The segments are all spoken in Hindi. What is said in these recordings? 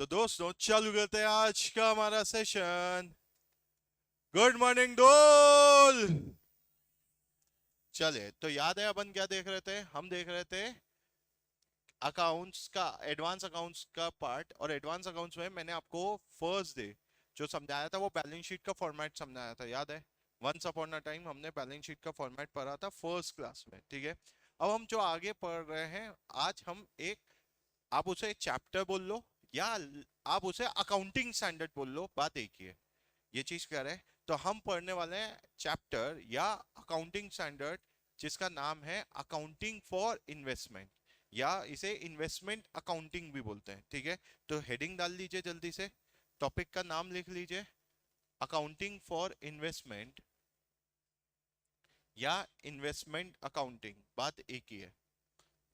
तो दोस्तों चालू करते हैं आज का हमारा सेशन। गुड मॉर्निंग डोल। चले तो याद है अपन क्या देख रहे थे? हम देख रहे थे अकाउंट्स का, एडवांस अकाउंट्स का पार्ट। और एडवांस अकाउंट्स में मैंने आपको फर्स्ट डे जो समझाया था वो बैलेंस शीट का फॉर्मेट समझाया था, याद है? वंस अपॉन अ टाइम हमने बैलेंस शीट का फॉर्मेट पढ़ा था फर्स्ट क्लास में, ठीक है। अब हम जो आगे पढ़ रहे हैं, आज हम एक, आप उसे चैप्टर बोल लो या आप उसे अकाउंटिंग स्टैंडर्ड बोल लो, बात एक ही है। ये चीज क्या है? तो हम पढ़ने वाले हैं चैप्टर या अकाउंटिंग स्टैंडर्ड जिसका नाम है अकाउंटिंग फॉर इन्वेस्टमेंट, या इसे इन्वेस्टमेंट अकाउंटिंग भी बोलते हैं, ठीक है। तो हेडिंग डाल लीजिए जल्दी से, टॉपिक का नाम लिख लीजिए, अकाउंटिंग फॉर इन्वेस्टमेंट या इन्वेस्टमेंट अकाउंटिंग, बात एक ही है।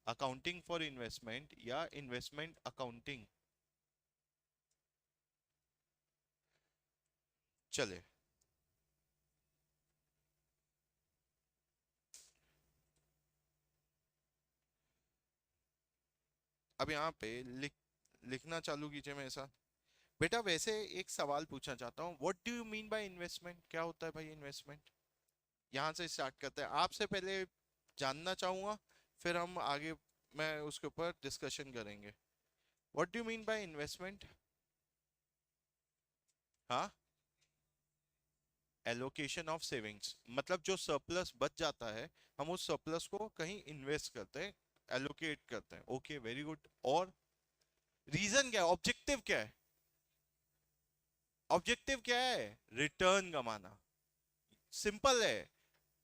अकाउंटिंग फॉर इन्वेस्टमेंट या इन्वेस्टमेंट अकाउंटिंग। चले, अब यहाँ पे लिखना चालू कीजिए मेरे साथ। बेटा वैसे एक सवाल पूछना चाहता हूँ, what do you mean by investment? क्या होता है भाई इन्वेस्टमेंट? यहाँ से स्टार्ट करते हैं, आपसे पहले जानना चाहूंगा, फिर हम आगे मैं उसके ऊपर डिस्कशन करेंगे। What do you mean by investment? हाँ, एलोकेशन ऑफ सेविंग्स, मतलब जो सरप्लस बच जाता है हम उस सरप्लस को कहीं इन्वेस्ट करते हैं, एलोकेट करते हैं। Okay, very good. और रीजन क्या है, ऑब्जेक्टिव क्या है? ऑब्जेक्टिव क्या है? रिटर्न कमाना। सिंपल है।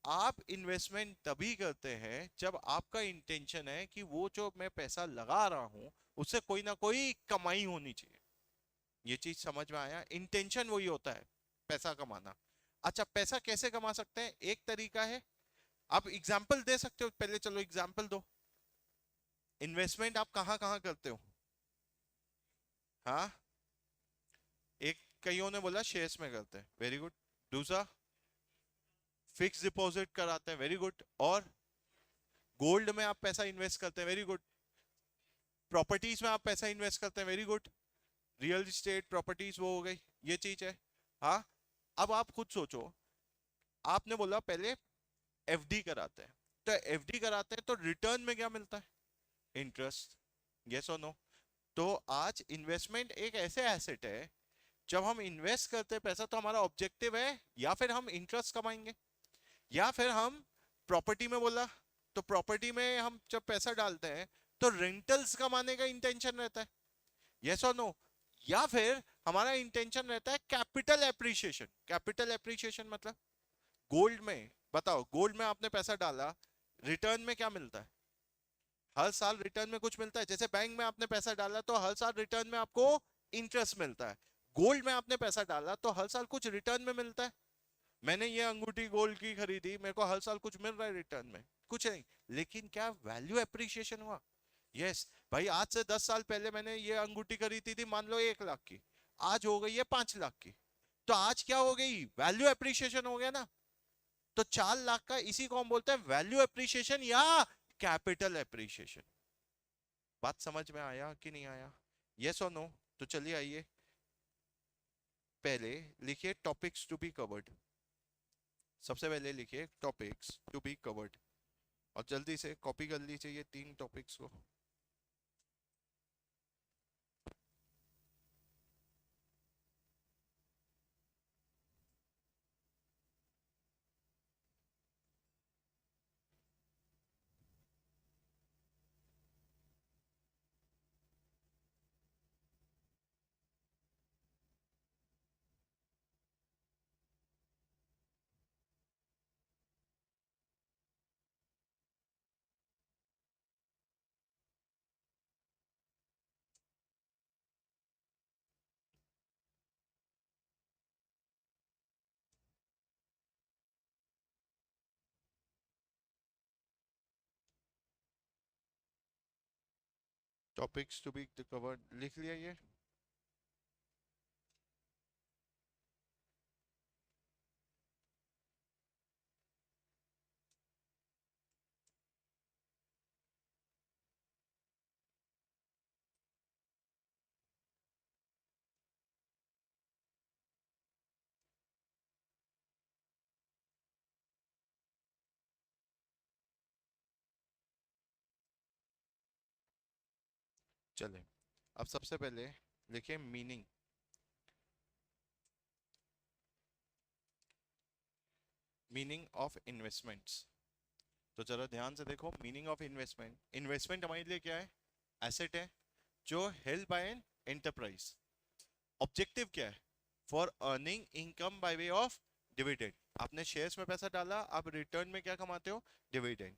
आप इन्वेस्टमेंट तभी करते हैं जब आपका इंटेंशन है कि वो जो मैं पैसा लगा रहा हूं उससे कोई ना कोई कमाई होनी चाहिए। ये चीज समझ में आया? इंटेंशन वही होता है, पैसा कमाना। अच्छा, पैसा कैसे कमा सकते हैं? एक तरीका है, आप एग्जाम्पल दे सकते हो, पहले चलो एग्जाम्पल दो। इन्वेस्टमेंट आप कहाँ कहाँ करते हो? हाँ, एक, कईयों ने बोला शेयर्स में करते हैं, वेरी गुड। दूसरा, फिक्स डिपॉजिट कराते हैं, वेरी गुड। और गोल्ड में आप पैसा इन्वेस्ट करते हैं, वेरी गुड। प्रॉपर्टीज में आप पैसा इन्वेस्ट करते हैं, very good. Real estate properties वो हो गई, ये चीज है। हाँ, अब आप खुद सोचो, आपने बोला पहले एफडी कराते हैं, तो एफडी कराते हैं तो रिटर्न में क्या मिलता है? इंटरेस्ट। यस और नो? तो आज इन्वेस्टमेंट एक ऐसे एसेट है, जब हम इन्वेस्ट करते हैं पैसा तो हमारा ऑब्जेक्टिव है या फिर हम इंटरेस्ट कमाएंगे, या फिर हम प्रॉपर्टी में बोला तो प्रॉपर्टी में हम जब पैसा डालते हैं तो रेंटल्स कमाने का इंटेंशन रहता है, यस और नो? या फिर हमारा इंटेंशन रहता है कैपिटल एप्रिसिएशन। कैपिटल एप्रिसिएशन मतलब गोल्ड में, बताओ गोल्ड में आपने पैसा डाला, रिटर्न में क्या मिलता है? हर साल रिटर्न में कुछ मिलता है। जैसे बैंक में आपने पैसा डाला तो हर साल रिटर्न में आपको इंटरेस्ट मिलता है। गोल्ड में आपने पैसा डाला तो हर साल कुछ रिटर्न में मिलता है। मैंने ये अंगूठी गोल्ड की खरीदी, मेरे को हर साल कुछ मिल रहा है रिटर्न में, कुछ नहीं। लेकिन क्या वैल्यू एप्रिसिएशन हुआ? यस। भाई आज से 10 साल पहले मैंने ये अंगूठी खरीदी थी, मान लो 1 लाख की, आज हो गई है 5 लाख की। तो आज क्या हो गई? वैल्यू एप्रिसिएशन हो गया ना। तो 4 लाख का, इसी को हम बोलते हैं वैल्यू एप्रिसिएशन या कैपिटल एप्रिसिएशन। बात समझ में आया कि नहीं आया? यस और नो? तो चलिए आइए, पहले लिखिए टॉपिक्स टू बी कवर्ड। सबसे पहले लिखिए टॉपिक्स टू बी कवर्ड, और जल्दी से कॉपी कर लीजिए ये 3 टॉपिक्स को। टॉपिक्स टू बी कवर्ड लिख लिया ये? चले, अब सबसे पहले लिखिए मीनिंग ऑफ इन्वेस्टमेंट्स। तो जरा ध्यान से देखो, मीनिंग ऑफ इन्वेस्टमेंट, इन्वेस्टमेंट हमारे लिए क्या है? एसेट है जो held by an enterprise. Objective क्या है? For earning income by way of dividend. आपने शेयर्स में पैसा डाला, आप रिटर्न में क्या कमाते हो? Dividend.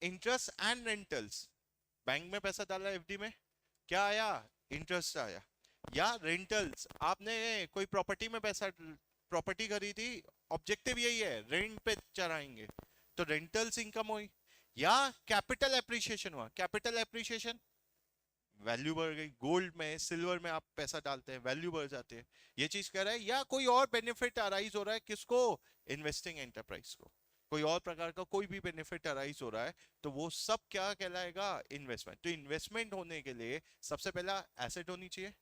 Interest and rentals, bank में पैसा डाला एफडी में, क्या आया? इंटरेस्ट आया। या रेंटल्स, आपने कोई प्रॉपर्टी में पैसा, प्रॉपर्टी खरीदी, ऑब्जेक्टिव यही है रेंट पे चढ़ाएंगे, तो रेंटल्स इनकम हुई। या कैपिटल एप्रिसिएशन हुआ, कैपिटल एप्रिसिएशन वैल्यू बढ़ गई, गोल्ड में सिल्वर में आप पैसा डालते हैं वैल्यू बढ़ जाती है, ये चीज कर रहा है। या कोई और बेनिफिट अराइज हो रहा है, किसको? इन्वेस्टिंग एंटरप्राइज को, कोई और प्रकार का कोई भी बेनिफिट अराइज हो रहा है, तो वो सब क्या कहलाएगा? इन्वेस्टमेंट। तो इन्वेस्टमेंट होने के लिए सबसे पहला एसेट होनी चाहिए,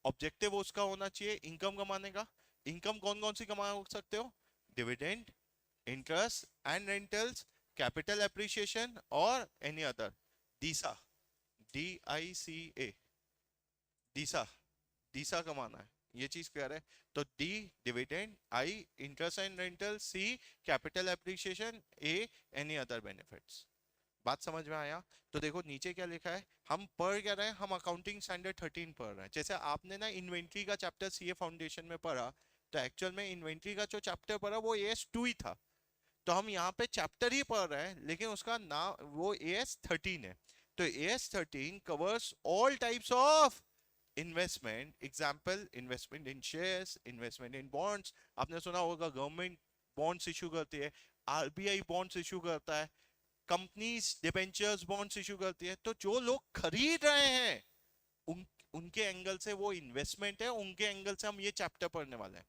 ऑब्जेक्टिव उसका होना चाहिए इनकम कमाने का। इनकम कौन कौन सी कमा सकते हो? Dividend, interest and rentals, capital appreciation और एनी अदर। डीसा, DICA, डीसा, डीसा कमाना है, ये चीज क्लियर है? तो D dividend, I interest and rental, C capital appreciation, A any other benefits. बात समझ में आया? तो देखो नीचे क्या लिखा है, हम पढ़ क्या रहे हैं? हम अकाउंटिंग स्टैंडर्ड 13 पढ़ रहे हैं। जैसे आपने ना इन्वेंट्री का चैप्टर सीए फाउंडेशन में पढ़ा, तो एक्चुअल में इन्वेंट्री का जो चैप्टर पढ़ा वो AS2 ही था, तो हम यहाँ पे चैप्टर ही पढ़ रहे हैं, लेकिन उसका नाम वो AS13 है। तो AS13 covers all types of investment. Example, investment in shares, investment in bonds, आपने सुना होगा गवर्नमेंट बॉन्ड्स इशू करती है, RBI बॉन्ड्स इशू करता है, कंपनीज डिबेंचर्स बॉन्ड्स इशू करती है। तो जो लोग खरीद रहे हैं उनके एंगल से वो इन्वेस्टमेंट है, उनके एंगल से हम ये चैप्टर पढ़ने वाले हैं।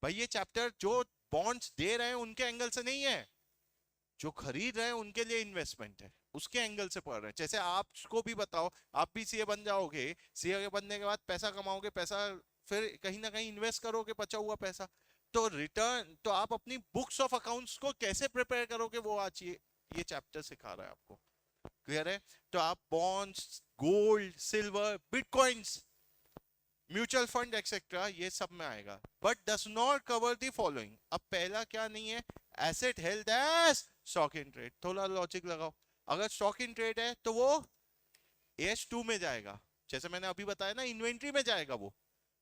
भाई ये चैप्टर जो बॉन्ड्स दे रहे हैं उनके एंगल से नहीं है, जो खरीद रहे हैं उनके लिए इन्वेस्टमेंट है, उसके एंगल से पढ़ रहे हैं। जैसे आपको भी बताओ, आप भी सीए बन जाओगे, सीए बनने के बाद पैसा कमाओगे, पैसा फिर कहीं ना कहीं इन्वेस्ट करोगे बचा हुआ पैसा, तो रिटर्न, तो आप अपनी बुक्स ऑफ अकाउंट्स को कैसे प्रिपेयर करोगे, वो आज ये चैप्टर सिखा रहा है आपको। क्लियर है? तो आप bonds, gold, silver, bitcoins, mutual fund etcetera, ये सब में आएगा, but does not cover the following. अब पहला क्या नहीं है? Asset held as stock in trade. थोड़ा लॉजिक लगाओ, अगर स्टॉक इन ट्रेड है तो वो AS2 में जाएगा, जैसे मैंने अभी बताया ना, इन्वेंट्री में जाएगा, वो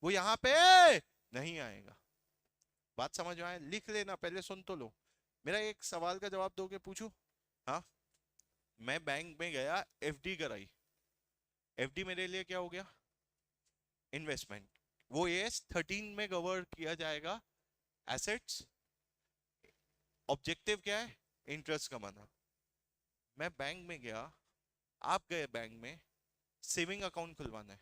यहाँ पे नहीं आएगा। बात समझ में आए? लिख लेना, पहले सुन तो लो। मेरा एक सवाल का जवाब दोगे? पूछू? हाँ, मैं बैंक में गया, FD कराई, FD मेरे लिए क्या हो गया? इन्वेस्टमेंट। वो AS13 में कवर किया जाएगा। एसेट्स, ऑब्जेक्टिव क्या है? इंटरेस्ट कमाना। मैं बैंक में गया, आप गए बैंक में, सेविंग अकाउंट खुलवाना है,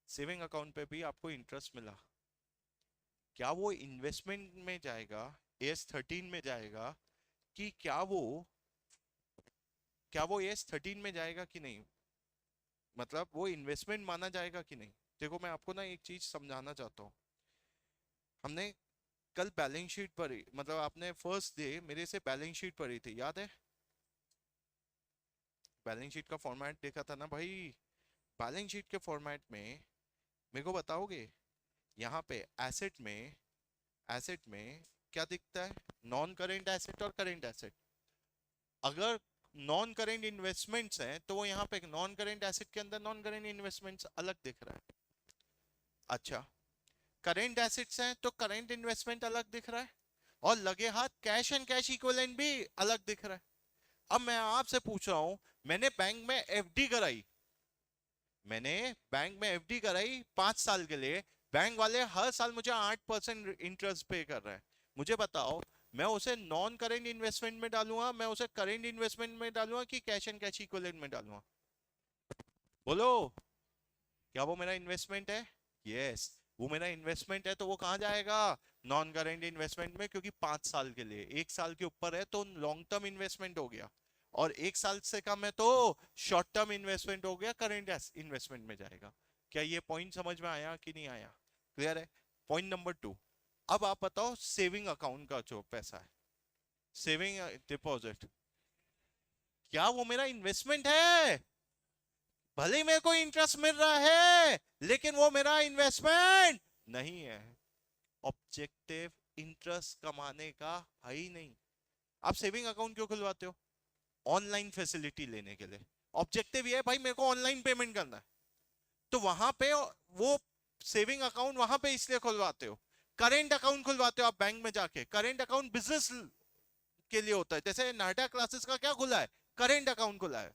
सेविंग अकाउंट पे भी आपको इंटरेस्ट मिला, क्या वो इन्वेस्टमेंट में जाएगा, AS13 में जाएगा, कि क्या वो AS13 में जाएगा कि नहीं? मतलब वो इन्वेस्टमेंट माना जाएगा कि नहीं? देखो मैं आपको ना एक चीज समझाना चाहता हूँ। हमने कल बैलेंस शीट पढ़ी, मतलब आपने फर्स्ट डे मेरे से बैलेंस शीट पढ़ी थी, याद है? बैलेंस शीट का फॉर्मेट देखा था ना भाई? बैलेंस शीट के फॉर्मेट में मेरे को बताओगे, यहाँ पे एसेट में क्या दिखता है? नॉन करेंट एसेट और करेंट एसेट। अगर नॉन करेंट इन्वेस्टमेंट्स हैं तो वो यहाँ पे नॉन करेंट एसेट के अंदर नॉन करेंट इन्वेस्टमेंट्स अलग दिख रहा है। अच्छा, करेंट एसेट्स हैं तो करेंट इन्वेस्टमेंट अलग दिख रहा है, और लगे हाथ कैश एंड कैश इक्विवेलेंट भी अलग दिख रहा है। अब मैं आपसे पूछ रहा हूं, मैंने बैंक में एफडी कराई, मैंने बैंक में एफडी कराई 5 साल के लिए, बैंक वाले हर साल मुझे 8% इंटरेस्ट पे कर रहे हैं। मुझे बताओ, मैं उसे नॉन करेंट इन्वेस्टमेंट में डालूंगा, मैं उसे करेंट इन्वेस्टमेंट में डालूंगा, कि कैश एंड कैश इक्विवेलेंट में डालूंगा? बोलो, क्या वो मेरा इन्वेस्टमेंट है? यस, वो मेरा इन्वेस्टमेंट है, तो वो कहाँ जाएगा? नॉन करेंट इन्वेस्टमेंट में, क्योंकि 5 साल के लिए, 1 साल के ऊपर है तो लॉन्ग टर्म इन्वेस्टमेंट हो गया, और 1 साल से कम है तो शॉर्ट टर्म इन्वेस्टमेंट हो गया, करेंट इन्वेस्टमेंट में जाएगा। क्या ये पॉइंट समझ में आया कि नहीं आया? क्लियर है? पॉइंट नंबर 2, अब आप बताओ, सेविंग अकाउंट का जो पैसा है, सेविंग डिपॉजिट, क्या वो मेरा इन्वेस्टमेंट है? भले ही मेरे को इंटरेस्ट मिल रहा है लेकिन वो मेरा इन्वेस्टमेंट नहीं है। ऑब्जेक्टिव इंटरेस्ट कमाने का है ही नहीं। आप सेविंग अकाउंट क्यों खुलवाते हो? ऑनलाइन फैसिलिटी लेने के लिए। ऑब्जेक्टिव ये है भाई मेरे को ऑनलाइन पेमेंट करना है, तो वहां पे वो सेविंग अकाउंट वहां पे इसलिए खुलवाते हो। करेंट अकाउंट खुलवाते हो आप बैंक में जाके, करेंट अकाउंट बिजनेस के लिए होता है। जैसे नाटा क्लासेस का क्या खुला है? करेंट अकाउंट खुला है।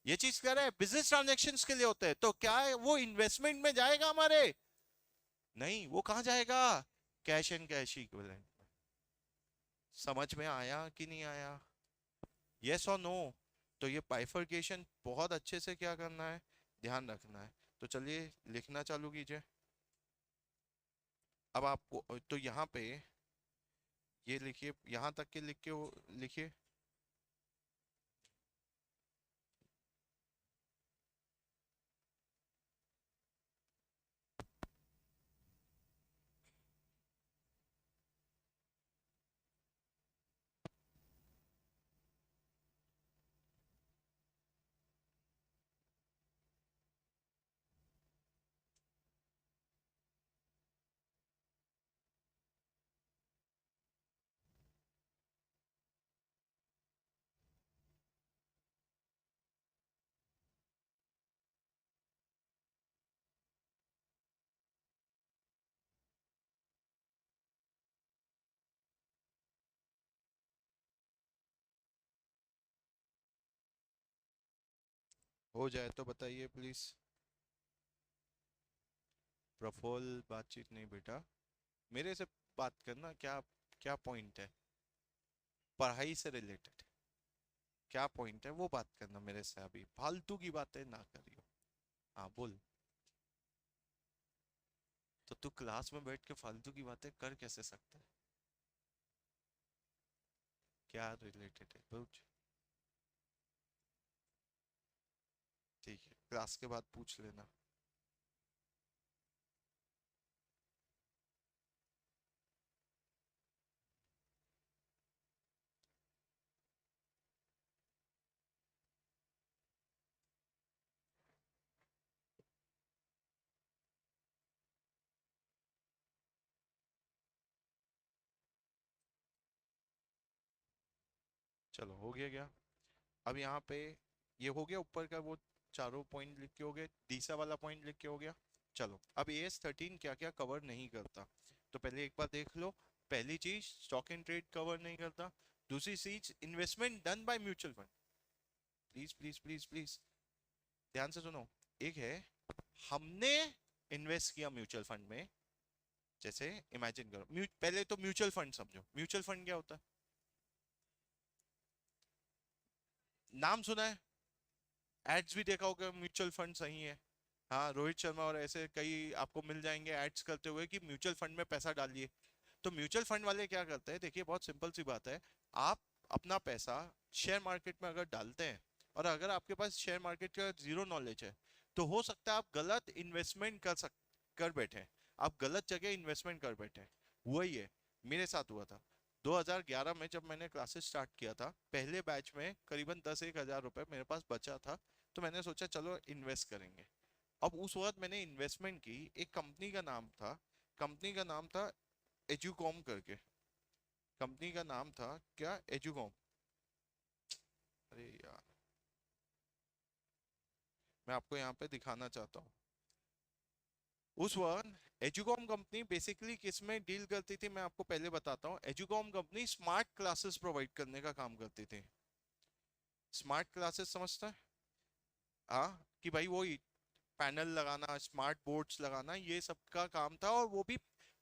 ये चीज कह रहा है बिजनेस ट्रांजेक्शन्स के लिए होते हैं, तो क्या है वो इन्वेस्टमेंट में जाएगा हमारे? नहीं, वो कहां जाएगा? Cash and cash equivalent. समझ में आया कि नहीं आया? यस और नो? तो ये बाइफरकेशन बहुत अच्छे से क्या करना है, ध्यान रखना है। तो चलिए लिखना चालू कीजिए। अब आपको तो यहाँ पे ये लिखिए, यहाँ तक के लिख के लिखिए। हो जाए तो बताइए प्लीज। प्रफुल बातचीत नहीं बेटा, मेरे से बात करना। क्या क्या पॉइंट है? पढ़ाई से रिलेटेड क्या पॉइंट है वो बात करना मेरे से। अभी फालतू की बातें ना करियो। हाँ बोल। तो तू क्लास में बैठ के फालतू की बातें कर कैसे सकता है? क्या रिलेटेड है पूछ। ठीक है, क्लास के बाद पूछ लेना। चलो हो गया क्या? अब यहाँ पे ये हो गया ऊपर का, वो चारों पॉइंट लिख के हो गए, तीसरा वाला पॉइंट लिख के हो गया। चलो अब AS13 क्या क्या कवर नहीं करता, तो पहले एक बार देख लो। पहली चीज स्टॉक एंड ट्रेड कवर नहीं करता। दूसरी चीज investment done by mutual fund. Please please please please ध्यान से सुनो। एक है हमने इन्वेस्ट किया म्यूचुअल फंड में। जैसे इमेजिन करो, पहले तो म्यूचुअल फंड समझो। म्यूचुअल फंड क्या होता है? नाम सुना है, एड्स भी देखा होगा, म्यूचुअल फंड सही है। हाँ, रोहित शर्मा और ऐसे कई आपको मिल जाएंगे एड्स करते हुए कि म्यूचुअल फंड में पैसा डालिए। तो म्यूचुअल फंड वाले क्या करते हैं, देखिए बहुत सिंपल सी बात है। आप अपना पैसा शेयर मार्केट में अगर डालते हैं, और अगर आपके पास शेयर मार्केट का जीरो नॉलेज है, तो हो सकता है आप गलत इन्वेस्टमेंट कर बैठे। आप गलत जगह इन्वेस्टमेंट कर बैठे। वही है, मेरे साथ हुआ था। 2011 में जब मैंने क्लासेस स्टार्ट किया था, पहले बैच में करीबन 10-1 हज़ार रुपए मेरे पास बचा था। तो मैंने सोचा चलो इन्वेस्ट करेंगे। अब उस वक्त मैंने इन्वेस्टमेंट की, एक कंपनी का नाम था, कंपनी का नाम था एजुकॉम करके। कंपनी का नाम था क्या, एजुकॉम। अरे यार, मैं आपको यहाँ पे दिखाना चाहता हूँ। उस वक्त एजुकॉम कंपनी बेसिकली किस में डील करती थी, मैं आपको पहले बताता हूँ। एजुकॉम कंपनी स्मार्ट क्लासेस प्रोवाइड करने का काम करती थी। स्मार्ट क्लासेस समझता है? हाँ, कि भाई वो पैनल लगाना, स्मार्ट बोर्ड्स लगाना, ये सब का काम था। और वो भी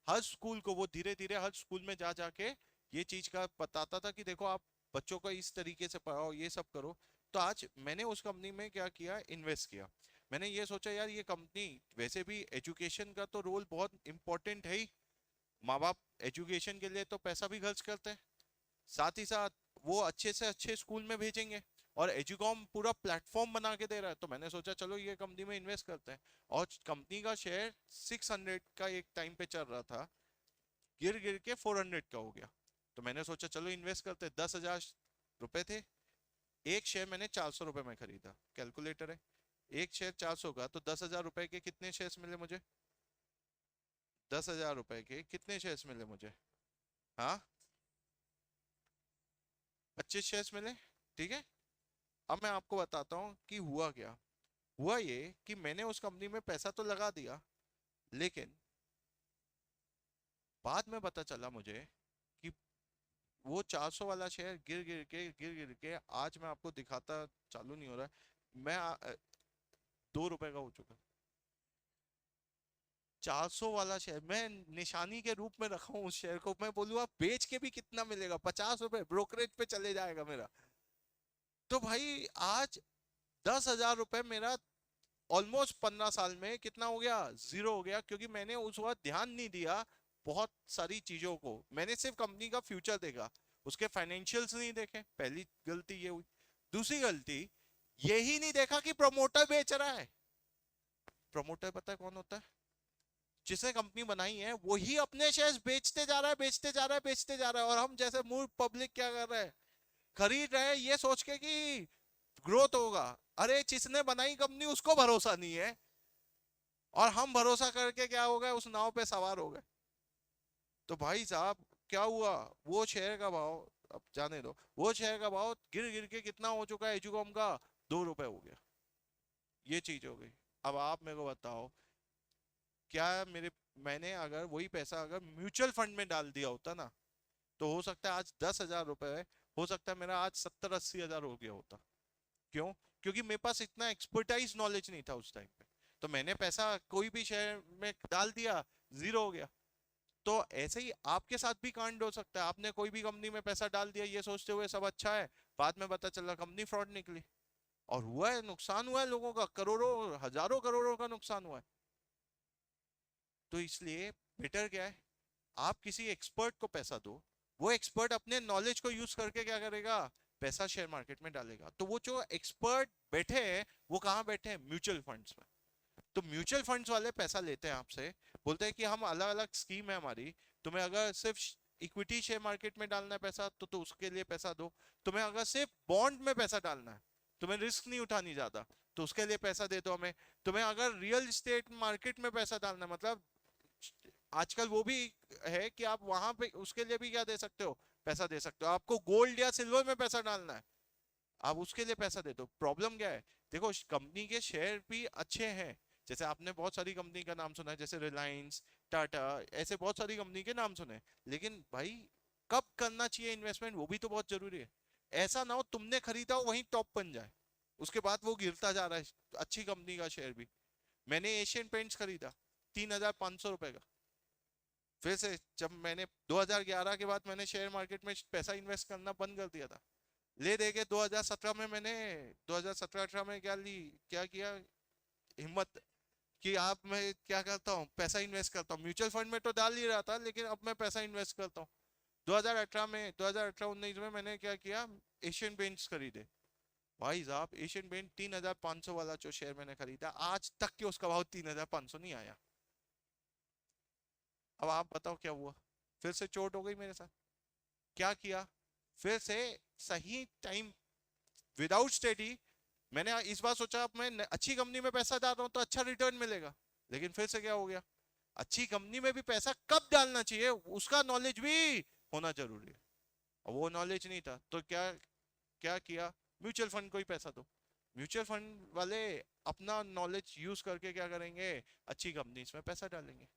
हर स्कूल को, वो धीरे धीरे हर स्कूल में जा जाके ये चीज का बताता था कि देखो आप बच्चों को इस तरीके से पढ़ाओ, ये सब करो। तो आज मैंने उस कंपनी में क्या किया, इन्वेस्ट किया। मैंने ये सोचा यार ये कंपनी, वैसे भी एजुकेशन का तो रोल बहुत इंपॉर्टेंट है ही। माँ बाप एजुकेशन के लिए तो पैसा भी खर्च करते हैं, साथ ही साथ वो अच्छे से अच्छे स्कूल में भेजेंगे। और एजुकॉम पूरा प्लेटफॉर्म बना के दे रहा है, तो मैंने सोचा चलो ये कंपनी में इन्वेस्ट करते हैं। और कंपनी का शेयर 600 का एक टाइम पे चल रहा था, गिर गिर के 400 का हो गया। तो मैंने सोचा चलो इन्वेस्ट करते हैं। 10,000 रुपए थे, एक शेयर मैंने 400 रुपए में खरीदा। कैलकुलेटर है, एक शेयर 400 का, तो 10,000 रुपए के कितने शेयर्स मिले मुझे? 10,000 रुपए के कितने शेयर्स मिले मुझे? हाँ, 25 शेयर्स मिले। ठीक है। अब मैं आपको बताता हूँ कि हुआ क्या। हुआ ये कि मैंने उस कंपनी में पैसा तो लगा दिया, लेकिन बाद में पता चला मुझे कि वो 400 वाला शेयर गिर गिर के आज मैं आपको दिखाता, चालू नहीं हो रहा है, मैं 2 रुपए का हो चुका। 400 वाला शेयर मैं निशानी के रूप में रखा हूं उस शेयर को, मैं बोलूँ आप बेच के भी कितना मिलेगा, 50 रुपए ब्रोकरेज पे चले जाएगा मेरा। तो भाई आज 10,000 रुपए मेरा ऑलमोस्ट 15 साल में कितना हो गया, जीरो हो गया, क्योंकि मैंने उस वक्त ध्यान नहीं दिया बहुत सारी चीजों को। मैंने सिर्फ कंपनी का फ्यूचर देखा, उसके फाइनेंशियल्स नहीं देखे, पहली गलती ये हुई। दूसरी गलती यही नहीं देखा कि प्रमोटर बेच रहा है। प्रमोटर पता है कौन होता है? जिसने कंपनी बनाई है वही अपने शेयर्स बेचते जा रहा है, बेचते जा रहा है, बेचते जा रहा है, और हम जैसे मूर्ख पब्लिक क्या कर रहे हैं, खरीद रहे हैं ये सोच के कि ग्रोथ होगा। अरे जिसने बनाई कंपनी उसको भरोसा नहीं है, और हम भरोसा करके क्या हो गए, उस नाव पे सवार हो गए। तो भाई साहब क्या हुआ, वो शेयर का भाव, अब जाने दो, वो शेयर का भाव गिर गिर के कितना हो चुका है एजुकॉम का, 2 रुपए हो गया। ये चीज हो गई। अब आप मेरे को बताओ, क्या मेरे, मैंने अगर वही पैसा अगर म्यूचुअल फंड में डाल दिया होता ना, तो हो सकता है आज 10,000 रुपए है, हो सकता है मेरा आज 70-80 हजार हो गया होता। क्यों? क्योंकि मेरे पास इतना एक्सपर्टाइज नॉलेज नहीं था उस टाइम पे। तो मैंने पैसा कोई भी शेयर में डाल दिया, जीरो हो गया। तो ऐसे ही आपके साथ भी कांड हो सकता है, आपने कोई भी कंपनी में पैसा डाल दिया ये सोचते हुए सब अच्छा है, बाद में पता चला कंपनी फ्रॉड निकली, और हुआ है, नुकसान हुआ है लोगों का, करोड़ों हजारों करोड़ों का नुकसान हुआ है। तो इसलिए बेटर क्या है, आप किसी एक्सपर्ट को पैसा दो, वो एक्सपर्ट अपने नॉलेज को यूज करके क्या करेगा, पैसा शेयर मार्केट में डालेगा। तो वो जो एक्सपर्ट बैठे हैं वो कहाँ बैठे हैं, म्यूचुअल फंड्स में। तो म्यूचुअल फंड्स वाले पैसा लेते हैं आपसे, बोलते हैं कि हम अलग अलग स्कीम है हमारी, तुम्हें अगर सिर्फ इक्विटी शेयर मार्केट में डालना है पैसा तो उसके लिए पैसा दो, तुम्हें अगर सिर्फ बॉन्ड में पैसा डालना है, तुम्हें रिस्क नहीं उठानी ज्यादा, तो उसके लिए पैसा दे दो हमें, तुम्हें अगर रियल एस्टेट मार्केट में पैसा डालना है, मतलब आजकल वो भी है कि आप वहां पे उसके लिए भी क्या दे सकते हो, पैसा दे सकते हो, आपको गोल्ड या सिल्वर में पैसा डालना है, आप उसके लिए पैसा दे दो। प्रॉब्लम क्या है, देखो कंपनी के शेयर भी अच्छे हैं, जैसे आपने बहुत सारी कंपनी का नाम सुना है, जैसे रिलायंस, टाटा, ऐसे बहुत सारी कंपनी के नाम सुने, लेकिन भाई कब करना चाहिए इन्वेस्टमेंट वो भी तो बहुत जरूरी है। ऐसा ना हो तुमने खरीदा हो वहीं टॉप बन जाए, उसके बाद वो गिरता जा रहा है अच्छी कंपनी का शेयर भी। मैंने एशियन पेंट्स खरीदा 3,500 रुपए का, फिर से जब मैंने 2011 के बाद मैंने शेयर मार्केट में पैसा इन्वेस्ट करना बंद कर दिया था, ले दे के 2017 में मैंने, 2017-18 में क्या किया, हिम्मत कि आप, मैं क्या करता हूँ, पैसा इन्वेस्ट करता हूँ, म्यूचुअल फंड में तो डाल ही रहा था, लेकिन अब मैं पैसा इन्वेस्ट करता हूँ। 2018 में, 2018-19 में मैंने क्या किया, एशियन पेंट्स खरीदे। भाई साहब एशियन पेंट 3,500 वाला जो शेयर मैंने खरीदा, आज तक के उसका भाव 3,500 नहीं आया। अब आप बताओ क्या हुआ, फिर से चोट हो गई मेरे साथ। क्या किया, फिर से सही टाइम, विदाउट स्टडी, मैंने इस बार सोचा अब मैं अच्छी कंपनी में पैसा डाल रहा हूं तो अच्छा रिटर्न मिलेगा, लेकिन फिर से क्या हो गया, अच्छी कंपनी में भी पैसा कब डालना चाहिए उसका नॉलेज भी होना जरूरी है, और वो नॉलेज नहीं था, तो क्या क्या किया, म्यूचुअल फंड को ही पैसा दो। म्यूचुअल फंड वाले अपना नॉलेज यूज करके क्या करेंगे, अच्छी कंपनीज में पैसा डालेंगे।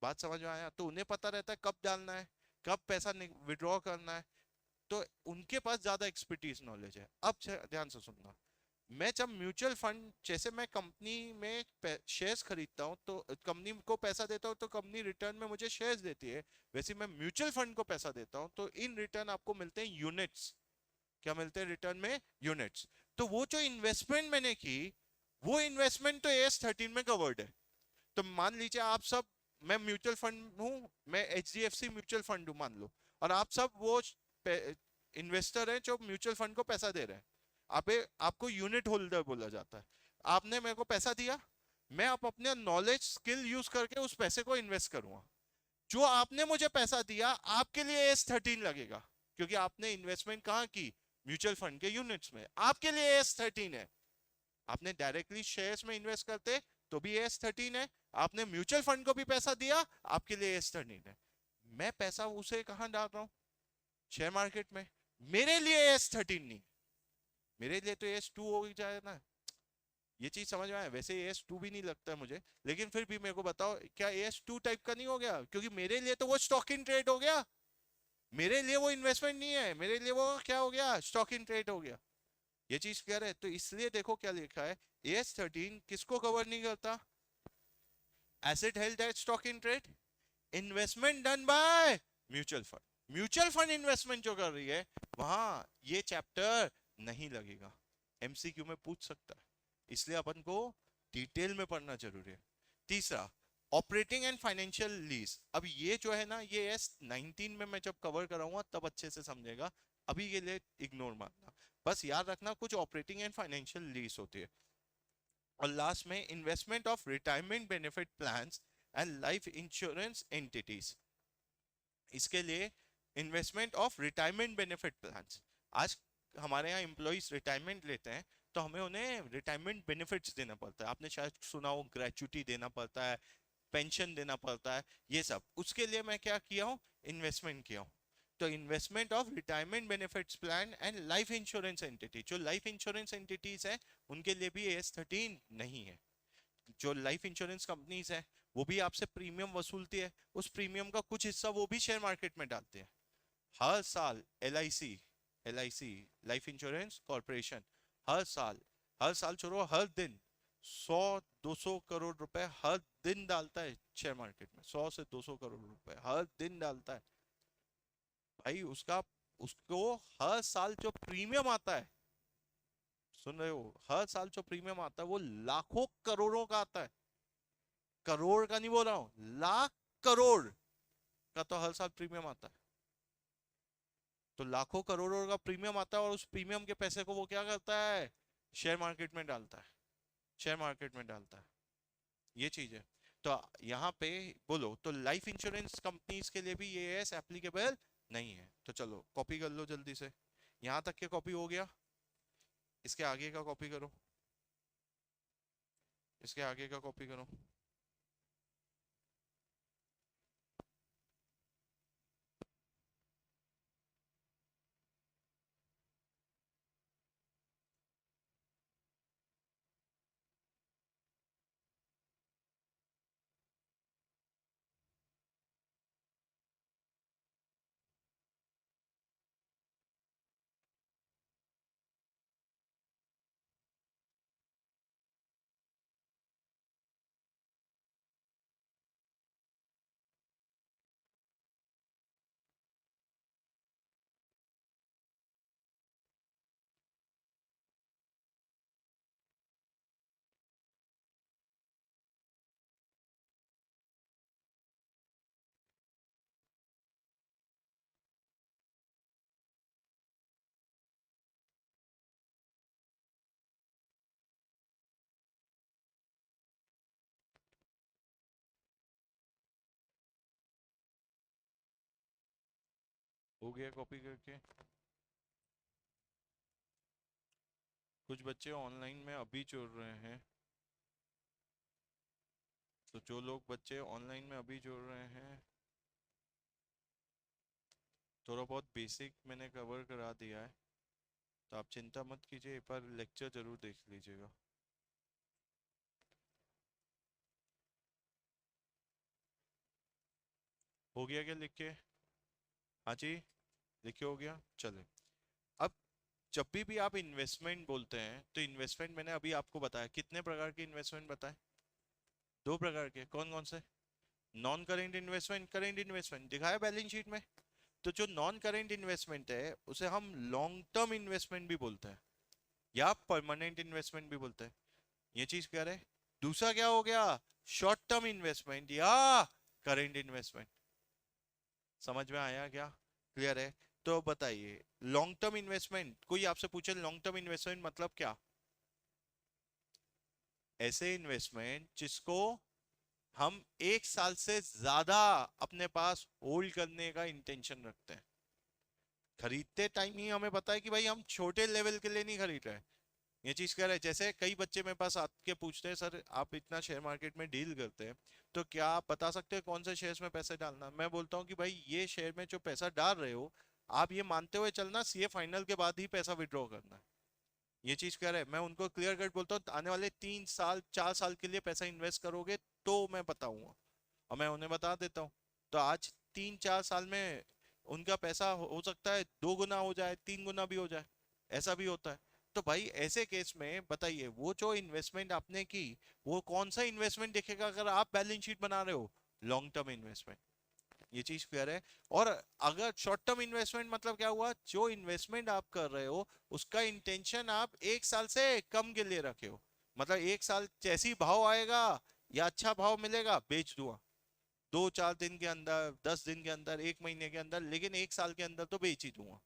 बात समझ में आया? तो उन्हें पता रहता है कब डालना है, कब पैसा विड्रॉ करना है, तो उनके पास ज्यादा एक्सपर्टीज नॉलेज है। अब ध्यान से सुनना, मैं जब म्यूचुअल फंड, जैसे मैं कंपनी में शेयर्स खरीदता हूँ तो कंपनी को पैसा देता हूँ तो कंपनी रिटर्न में मुझे शेयर्स देती है, वैसे मैं म्यूचुअल फंड को पैसा देता हूँ तो इन रिटर्न आपको मिलते हैं यूनिट्स। क्या मिलते हैं रिटर्न में, यूनिट्स। तो वो जो इन्वेस्टमेंट मैंने की, वो इन्वेस्टमेंट तो AS13 में कवर्ड है। तो मान लीजिए आप सब, मैं म्यूचुअल फंड हूँ, मैं HDFC म्यूचुअल फंड हूँ मान लो, और आप सब वो इन्वेस्टर हैं जो म्यूचुअल फंड को पैसा दे रहे हैं, आपको यूनिट होल्डर बोला जाता है। आपने मेरे को पैसा दिया, मैं आप अपने नॉलेज स्किल यूज करके उस पैसे को इन्वेस्ट करूंगा, जो आपने मुझे पैसा दिया आपके लिए AS13 लगेगा, क्योंकि आपने इन्वेस्टमेंट कहाँ की, म्यूचुअल फंड के यूनिट्स में, आपके लिए AS13 है। आपने डायरेक्टली शेयर्स में इन्वेस्ट करते तो भी AS13 है, आपने म्यूचुअल फंड को भी पैसा दिया आपके लिए AS13 है। मैं पैसा उसे कहां डाल रहा हूं? शेयर मार्केट में। मेरे लिए AS13 नहीं, मेरे लिए तो AS2 हो ही जाए ना। ये चीज समझ में आया? वैसे AS2 भी नहीं लगता है मुझे, लेकिन फिर भी मेरे को बताओ क्या AS2 टाइप का नहीं हो गया? क्योंकि मेरे लिए तो वो स्टॉक इन ट्रेड हो गया, मेरे लिए वो इन्वेस्टमेंट नहीं है, मेरे लिए वो क्या हो गया? स्टॉक इन ट्रेड हो गया। ये चीज क्लियर है? तो इसलिए देखो क्या लिखा है, AS13 किसको कवर नहीं करता? Asset held at stock in trade, investment done by mutual fund. Mutual fund investment जो कर रही है वहां ये चैप्टर नहीं लगेगा, MCQ में पूछ सकता है, इसलिए अपन को डिटेल में पढ़ना जरूरी है। तीसरा, ऑपरेटिंग एंड फाइनेंशियल लीज। अब ये जो है ना, ये S19 में मैं जब कवर कराऊंगा तब अच्छे से समझेगा, अभी के लिए इग्नोर मारना। बस याद रखना कुछ ऑपरेटिंग एंड फाइनेंशियल लीज होती है। और लास्ट में investment of retirement benefit plans and life insurance entities. इसके लिए investment of retirement benefit plans, आज हमारे यहाँ एम्प्लॉइज रिटायरमेंट लेते हैं तो हमें उन्हें रिटायरमेंट बेनिफिट्स देना पड़ता है। आपने शायद सुना हो, ग्रेचुटी देना पड़ता है, पेंशन देना पड़ता है, ये सब। उसके लिए मैं क्या किया हूँ? इन्वेस्टमेंट किया हूँ। तो investment of retirement benefits plan and life insurance entity, जो लाइफ इंश्योरेंस एंटिटीज है उनके लिए भी AS13 नहीं है। जो लाइफ इंश्योरेंस कंपनीज है वो भी आपसे प्रीमियम वसूलती है, उस प्रीमियम का कुछ हिस्सा वो भी शेयर मार्केट में डालते हैं। हर साल LIC लाइफ इंश्योरेंस कॉर्पोरेशन हर साल छोड़ो, हर दिन 100-200 करोड़ रुपए हर दिन डालता है शेयर मार्केट में। 100 से 200 करोड़ रुपए हर दिन डालता है भाई। उसका उसको हर साल जो प्रीमियम आता है, सुन रहे हो, हर साल जो प्रीमियम आता है वो लाखों करोड़ों का आता है। करोड़ का नहीं बोल रहा हूं, लाख करोड़ का तो हर साल प्रीमियम आता है। तो लाखों करोड़ों का प्रीमियम आता है और उस प्रीमियम के पैसे को वो क्या करता है? शेयर मार्केट में डालता है, शेयर मार्केट में डालता है। ये चीज है। तो यहाँ पे बोलो तो लाइफ इंश्योरेंस कंपनीज के लिए भी ये एस एप्लीकेबल नहीं है। तो चलो कॉपी कर लो जल्दी से, यहाँ तक के कॉपी हो गया, इसके आगे का कॉपी करो, इसके आगे का कॉपी करो। हो गया कॉपी करके? कुछ बच्चे ऑनलाइन में अभी जुड़ रहे हैं, तो जो लोग बच्चे ऑनलाइन में अभी जुड़ रहे हैं, थोड़ा बहुत बेसिक मैंने कवर करा दिया है, तो आप चिंता मत कीजिए, एक बार लेक्चर जरूर देख लीजिएगा। हो गया क्या लिख के? हाँ जी, लिखे हो गया? चले। अब जब भी आप इन्वेस्टमेंट बोलते हैं तो इन्वेस्टमेंट मैंने अभी आपको बताया, कितने प्रकार के इन्वेस्टमेंट बताए? दो प्रकार के। कौन कौन से? Non current investment, current investment दिखाया बैलेंस शीट में। तो जो नॉन करेंट इन्वेस्टमेंट है उसे हम लॉन्ग टर्म इन्वेस्टमेंट भी बोलते हैं या परमानेंट इन्वेस्टमेंट भी बोलते हैं। ये चीज क्या है? दूसरा क्या हो गया? शॉर्ट टर्म इन्वेस्टमेंट या करेंट इन्वेस्टमेंट। समझ में आया क्या? क्लियर है? तो बताइए, लॉन्ग टर्म इन्वेस्टमेंट, कोई आपसे पूछे लॉन्ग टर्म इन्वेस्टमेंट मतलब क्या? ऐसे इन्वेस्टमेंट जिसको हम 1 साल से ज्यादा अपने पास होल्ड करने का इंटेंशन रखते हैं। खरीदते टाइम ही हमें पता है कि भाई हम छोटे लेवल के लिए नहीं खरीद रहे, ये चीज कर रहे हैं। जैसे कई बच्चे मेरे पास आके पूछते हैं, सर आप इतना शेयर मार्केट में डील करते हैं, तो क्या आप बता सकते हैं कौन से शेयर्स में पैसे डालना। मैं बोलता हूँ कि भाई ये शेयर में जो पैसा डाल रहे हो, आप ये मानते हुए चलना सीए फाइनल के बाद ही पैसा विड्रॉ करना है। ये चीज कह रहे हैं, मैं उनको क्लियर कट बोलता हूँ, आने वाले 3 साल 4 साल के लिए पैसा इन्वेस्ट करोगे तो मैं बताऊंगा, और मैं उन्हें बता देता हूँ। तो आज 3 4 साल में उनका पैसा हो सकता है 2 गुना हो जाए, 3 गुना भी हो जाए, ऐसा भी होता है। तो भाई ऐसे केस में बताइए, वो जो इन्वेस्टमेंट आपने की, वो कौन सा इन्वेस्टमेंट दिखेगा अगर आप बैलेंस शीट बना रहे हो? Long term investment. ये चीज क्लियर है। और अगर शॉर्ट टर्म इन्वेस्टमेंट मतलब क्या हुआ, जो इन्वेस्टमेंट आप कर रहे हो उसका इंटेंशन आप 1 साल से कम के लिए रखे हो। मतलब 1 साल जैसी भाव आएगा या अच्छा भाव मिलेगा बेच दूंगा, 2 4 दिन के अंदर, 10 दिन के अंदर, 1 महीने के अंदर, लेकिन 1 साल के अंदर तो बेच ही दूंगा।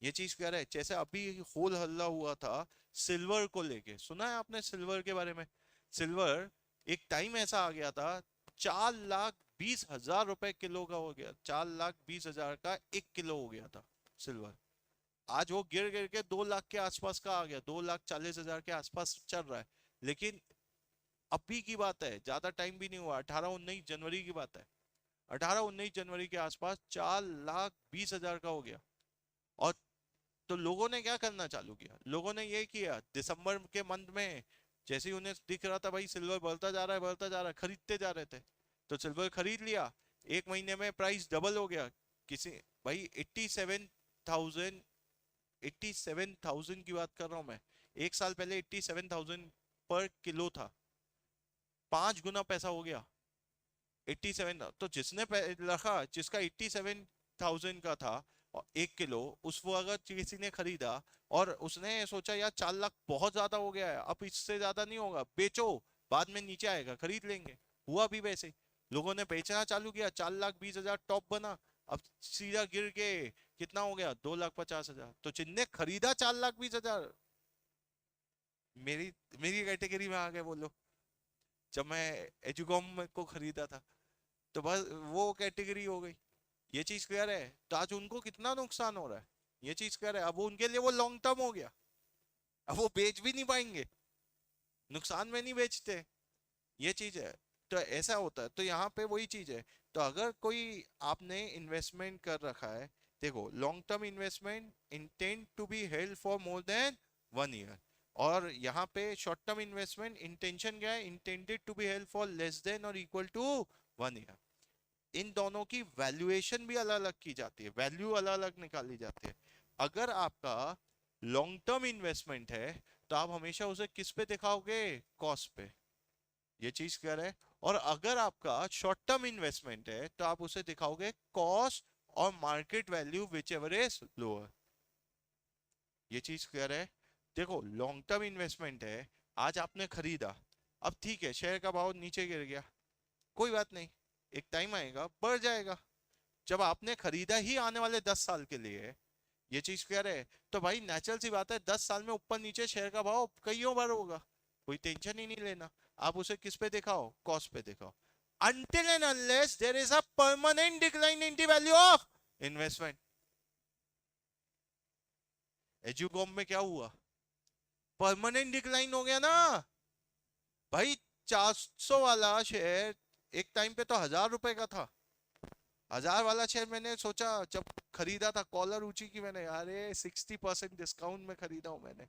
ये चीज कह रहा है। जैसे अभी होल हल्ला हुआ था सिल्वर को लेके, सुना है आपने सिल्वर के बारे में? सिल्वर एक टाइम ऐसा आ गया था, 4,20,000 रुपए किलो का हो गया, 4,20,000 का 1 किलो हो गया था सिल्वर। आज वो गिर गिर के 2 लाख के आसपास का आ गया, 2,40,000 के आसपास चल रहा है। लेकिन अभी की बात है, ज्यादा टाइम भी नहीं हुआ, 18 19 जनवरी की बात है, 18 19 जनवरी के आसपास 4,20,000 का हो गया। और तो लोगों ने क्या करना चालू किया, लोगों ने ये किया दिसंबर के मंथ में, जैसे ही उन्हें दिख रहा था भाई सिल्वर बढ़ता जा रहा है, बढ़ता जा रहा है, खरीदते जा रहे थे। तो सिल्वर खरीद लिया, 1 महीने में प्राइस डबल हो गया। किसी, भाई 87,000, 87,000 की बात कर रहा हूं मैं। 1 साल पहले 87,000 पर किलो था, 5 गुना पैसा हो गया। 87, तो जिसने रखा, जिसका 87,000 का था और 1 किलो, उस वो अगर किसी ने खरीदा और उसने सोचा यार 4 लाख बहुत ज्यादा हो गया है, अब इससे ज्यादा नहीं होगा, बेचो, बाद में नीचे आएगा खरीद लेंगे। हुआ भी वैसे ही। लोगों ने बेचना चालू किया, 4,20,000 टॉप बना, अब सीधा गिर के कितना हो गया, 2,50,000। तो जिनने खरीदा 4,20,000, मेरी मेरी कैटेगरी में आ गए वो लोग, जब मैं एजुकॉम को खरीदा था। तो बस वो कैटेगरी हो गई। ये चीज क्लियर है। तो आज उनको कितना नुकसान हो रहा है, ये चीज क्लियर है। अब वो उनके लिए वो लॉन्ग टर्म हो गया, अब वो बेच भी नहीं पाएंगे, नुकसान में नहीं बेचते। ये चीज है। तो ऐसा होता है, तो यहाँ पे वही चीज है। तो अगर कोई आपने इन्वेस्टमेंट कर रखा है, देखो long term investment intend to be held for more than 1 year, और यहाँ पे शॉर्ट टर्म इन्वेस्टमेंट इंटेंशन क्या है, intended to be held for less than और इक्वल टू 1 ईयर। इन दोनों की वैल्यूएशन भी अलग अलग की जाती है, वैल्यू अलग अलग निकाली जाती है। अगर आपका लॉन्ग टर्म इन्वेस्टमेंट है, तो आप हमेशा उसे किस पे दिखाओगे, कॉस्ट पे। ये चीज क्लियर है। और अगर आपका शॉर्ट टर्म इन्वेस्टमेंट है, तो आप उसे दिखाओगे कॉस्ट और market value which ever is lower. ये चीज क्लियर है। देखो लॉन्ग टर्म इन्वेस्टमेंट है, आज आपने खरीदा, अब ठीक है शेयर का भाव नीचे गिर गया, कोई बात नहीं, एक टाइम आएगा बढ़ जाएगा। जब आपने खरीदा ही आने वाले 10 साल के लिए, ये चीज क्लियर है, तो भाई नेचुरल सी बात है 10 साल में ऊपर नीचे शेयर का भाव कईयों बार होगा, कोई टेंशन ही नहीं लेना। आप उसे किस पे दिखाओ, कॉस्ट पे दिखाओ। until and unless there is a permanent decline in the value of investment। एजुकॉम में क्या हुआ, परमानेंट डिक्लाइन हो गया ना भाई। 400 वाला शेयर एक टाइम पे तो 1,000 रुपए का था। 1,000 वाला शेयर मैंने सोचा जब खरीदा था, कॉलर ऊंची की मैंने, अरे 60% डिस्काउंट में खरीदा हूं मैंने।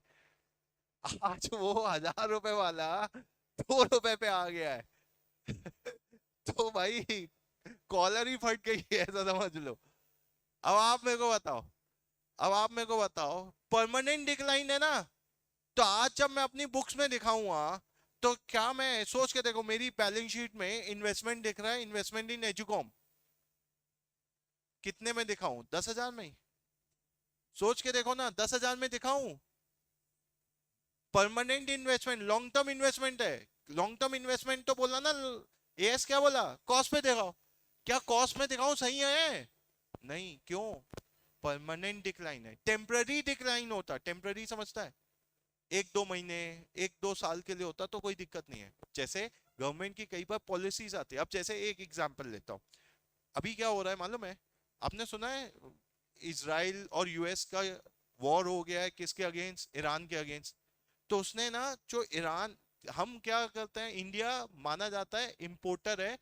आज वो 1,000 रुपए वाला 2 रुपए पे आ गया है। तो भाई कॉलर ही फट गई है, ऐसा समझ लो। अब आप मेरे को बताओ, अब आप मेरे को बताओ, परमानेंट डिक्लाइन है ना। तो आज जब मैं अपनी बुक्स में दिखाऊंगा, तो क्या मैं सोच के देखो, मेरी बैलेंस शीट में इन्वेस्टमेंट दिख रहा है, इन्वेस्टमेंट इन एजुकॉम, कितने में दिखाऊं, 10,000 में ही। सोच के देखो ना, 10,000 में दिखाऊं। Permanent investment, long term investment है। लॉन्ग टर्म इन्वेस्टमेंट तो बोला ना, एएस क्या बोला, कॉस्ट पे दिखाओ। क्या कॉस्ट में दिखाऊं सही है? नहीं, क्यों? परमानेंट डिक्लाइन है, टेम्पररी डिक्लाइन होता, टेम्पररी समझता है, 1 2 महीने, 1 2 साल के लिए होता तो कोई दिक्कत नहीं है। जैसे गवर्नमेंट की कई बार पॉलिसीज आती है। अब जैसे एक एग्जांपल लेता हूँ, अभी क्या हो रहा है मालूम है, आपने सुना है इजराइल और यूएस का वॉर हो गया है, किसके अगेंस्ट, ईरान के अगेंस्ट। तो उसने ना, जो ईरान, हम क्या करते हैं, इंडिया माना जाता है इंपोर्टर है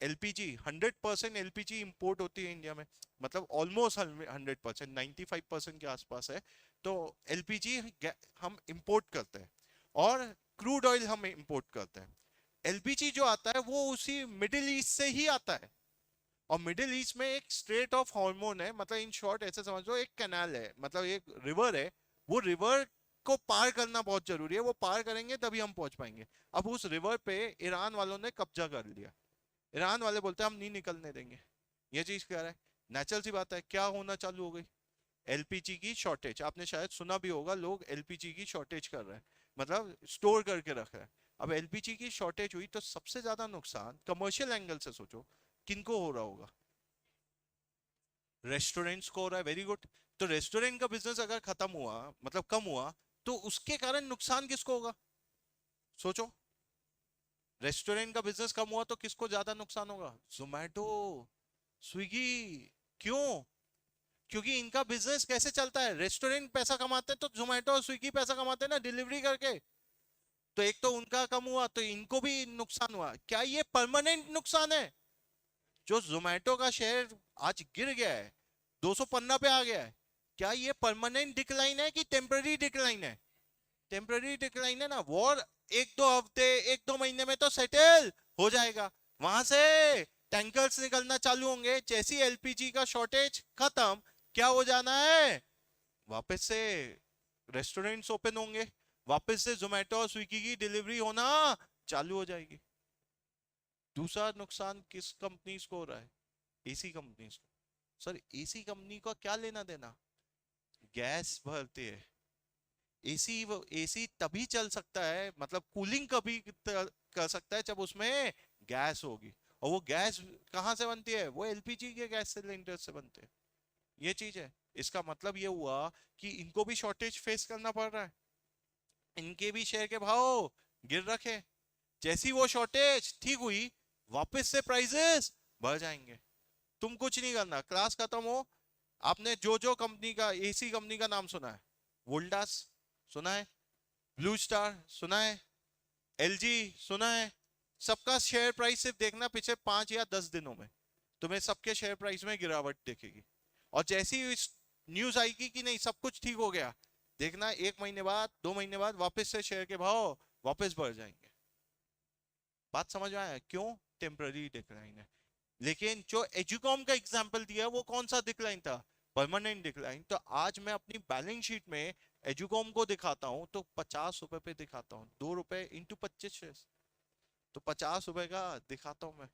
एलपीजी, 100% एलपीजी इंपोर्ट होती है इंडिया में, मतलब ऑलमोस्ट 100%, 95% के आसपास है। तो एलपीजी हम इंपोर्ट करते हैं, और क्रूड ऑयल हम इंपोर्ट करते हैं। एलपीजी जो आता है वो उसी मिडिल ईस्ट से ही आता है। और मिडिल ईस्ट में एक स्ट्रेट ऑफ हार्मोन है, मतलब इन शॉर्ट ऐसे समझ लो एक कैनाल है, मतलब एक रिवर है। वो रिवर को पार करना बहुत जरूरी है, वो पार करेंगे तभी हम पहुंच पाएंगे। अब उस रिवर पे ईरान वालों ने कब्जा कर लिया। ईरान वाले बोलते हैं हम नहीं निकलने देंगे। ये चीज क्या है, नेचुरल सी बात है, क्या होना चालू हो गई, एलपीजी की शॉर्टेज। आपने शायद सुना भी होगा, लोग एलपीजी की शॉर्टेज कर रहे हैं, मतलब स्टोर करके रख रहे हैं। अब एलपीजी की शॉर्टेज हुई तो सबसे ज्यादा नुकसान कमर्शियल एंगल से सोचो किनको हो रहा होगा। रेस्टोरेंट्स को हो रहा है, वेरी गुड। तो रेस्टोरेंट का बिजनेस अगर खत्म हुआ, मतलब कम हुआ, तो उसके कारण नुकसान किसको होगा, सोचो। रेस्टोरेंट का बिजनेस कम हुआ तो किसको ज्यादा नुकसान होगा, जोमेटो, स्विगी। क्यों? क्योंकि इनका बिजनेस कैसे चलता है, रेस्टोरेंट पैसा कमाते हैं तो जोमेटो और स्विगी पैसा कमाते हैं ना डिलीवरी करके। तो एक तो उनका कम हुआ तो इनको भी नुकसान हुआ। क्या ये परमानेंट नुकसान है? जो जोमेटो का शेयर आज गिर गया है, 215 पे आ गया है, क्या ये परमानेंट डिक्लाइन है कि टेम्पररी डिक्लाइन है? टेम्पररी डिक्लाइन है ना। वॉर एक दो हफ्ते, एक दो महीने में तो सेटल हो जाएगा। वहां से टैंकर्स निकलना चालू होंगे, जैसी एलपीजी का शॉर्टेज खत्म, क्या हो जाना है, वापस से रेस्टोरेंट्स ओपन होंगे, वापस से जोमेटो और स्विगी की डिलीवरी होना चालू हो जाएगी। दूसरा नुकसान किस कंपनीज को हो रहा है, एसी कंपनीज को। सर एसी कंपनी को क्या लेना देना, गैस भरती है। एसी, एसी तभी चल सकता है, मतलब कूलिंग कभी कर सकता है जब उसमें गैस होगी। और वो गैस कहाँ से बनती है, वो एलपीजी के गैस सिलेंडर से बनते हैं। ये चीज है। इसका मतलब ये हुआ कि इनको भी शॉर्टेज फेस करना पड़ रहा है, इनके भी शेयर के भाव गिर रखे। जैसी वो शॉर्टेज ठीक हुई, वापस से प्राइसेस बढ़ जाएंगे। तुम कुछ नहीं करना, क्लास खत्म हो, आपने जो जो कंपनी का, एसी कंपनी का नाम सुना है, वोल्टास सुना है, ब्लू स्टार सुना है, एलजी सुना है, सबका शेयर प्राइस सिर्फ देखना पिछले 5 या 10 दिनों में, तुम्हें सबके शेयर प्राइस में गिरावट दिखेगी। और जैसी इस न्यूज आएगी कि नहीं सब कुछ ठीक हो गया, देखना 1 महीने बाद, 2 महीने बाद वापस से शेयर के भाव वापस बढ़ जाएंगे। बात समझ में आया क्यों टेम्पररी डिक्लाइन है? लेकिन जो एजुकॉम का एग्जांपल दिया वो कौन सा डिक्लाइन था, परमानेंट डिक्लाइन। तो आज मैं अपनी बैलेंस शीट में एजुकॉम को दिखाता हूं तो 50 रुपए पे दिखाता हूँ, 2 रुपए इंटू 25, तो 50 रुपए का दिखाता हूँ मैं,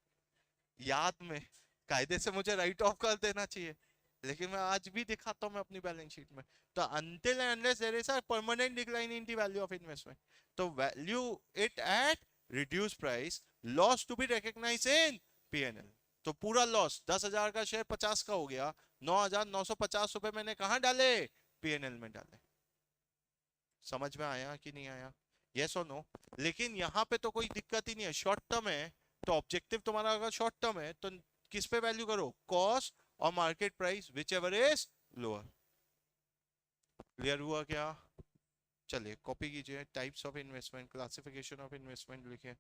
याद में। कायदे से मुझे राइट ऑफ कर देना चाहिए, लेकिन मैं आज भी दिखाता हूँ मैं अपनी बैलेंस शीट में। तो until and unless there is a permanent decline in the value of investment, तो value it at reduced price, loss to be recognized in P&L। तो पूरा लॉस, 10,000 का शेयर 50 का हो गया, 9,950 रुपए मैंने कहाँ डाले, पीएनएल में डाले। समझ में आया कि नहीं आया, यस और नो? लेकिन यहाँ पे तो कोई दिक्कत ही नहीं है, शॉर्ट टर्म है। तो ऑब्जेक्टिव तुम्हारा अगर शॉर्ट टर्म है तो किस पे वैल्यू करो, कॉस्ट और market price, which ever is lower. Clear हुआ क्या? चलिए कॉपी कीजिए, types of investment, classification of investment लिखे।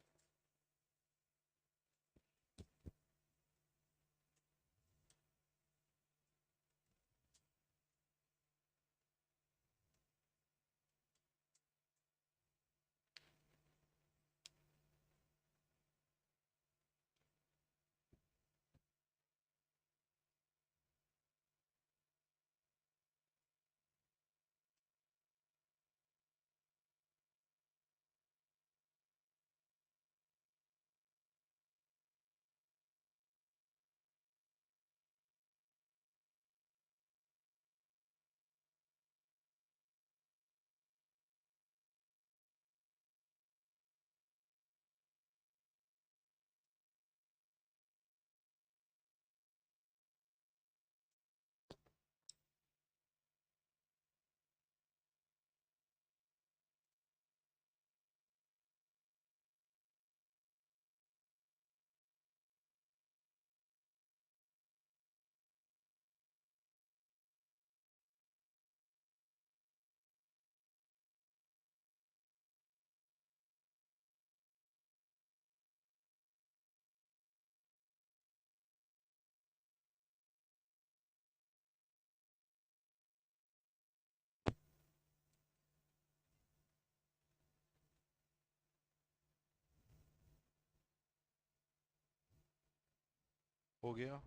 हो गया।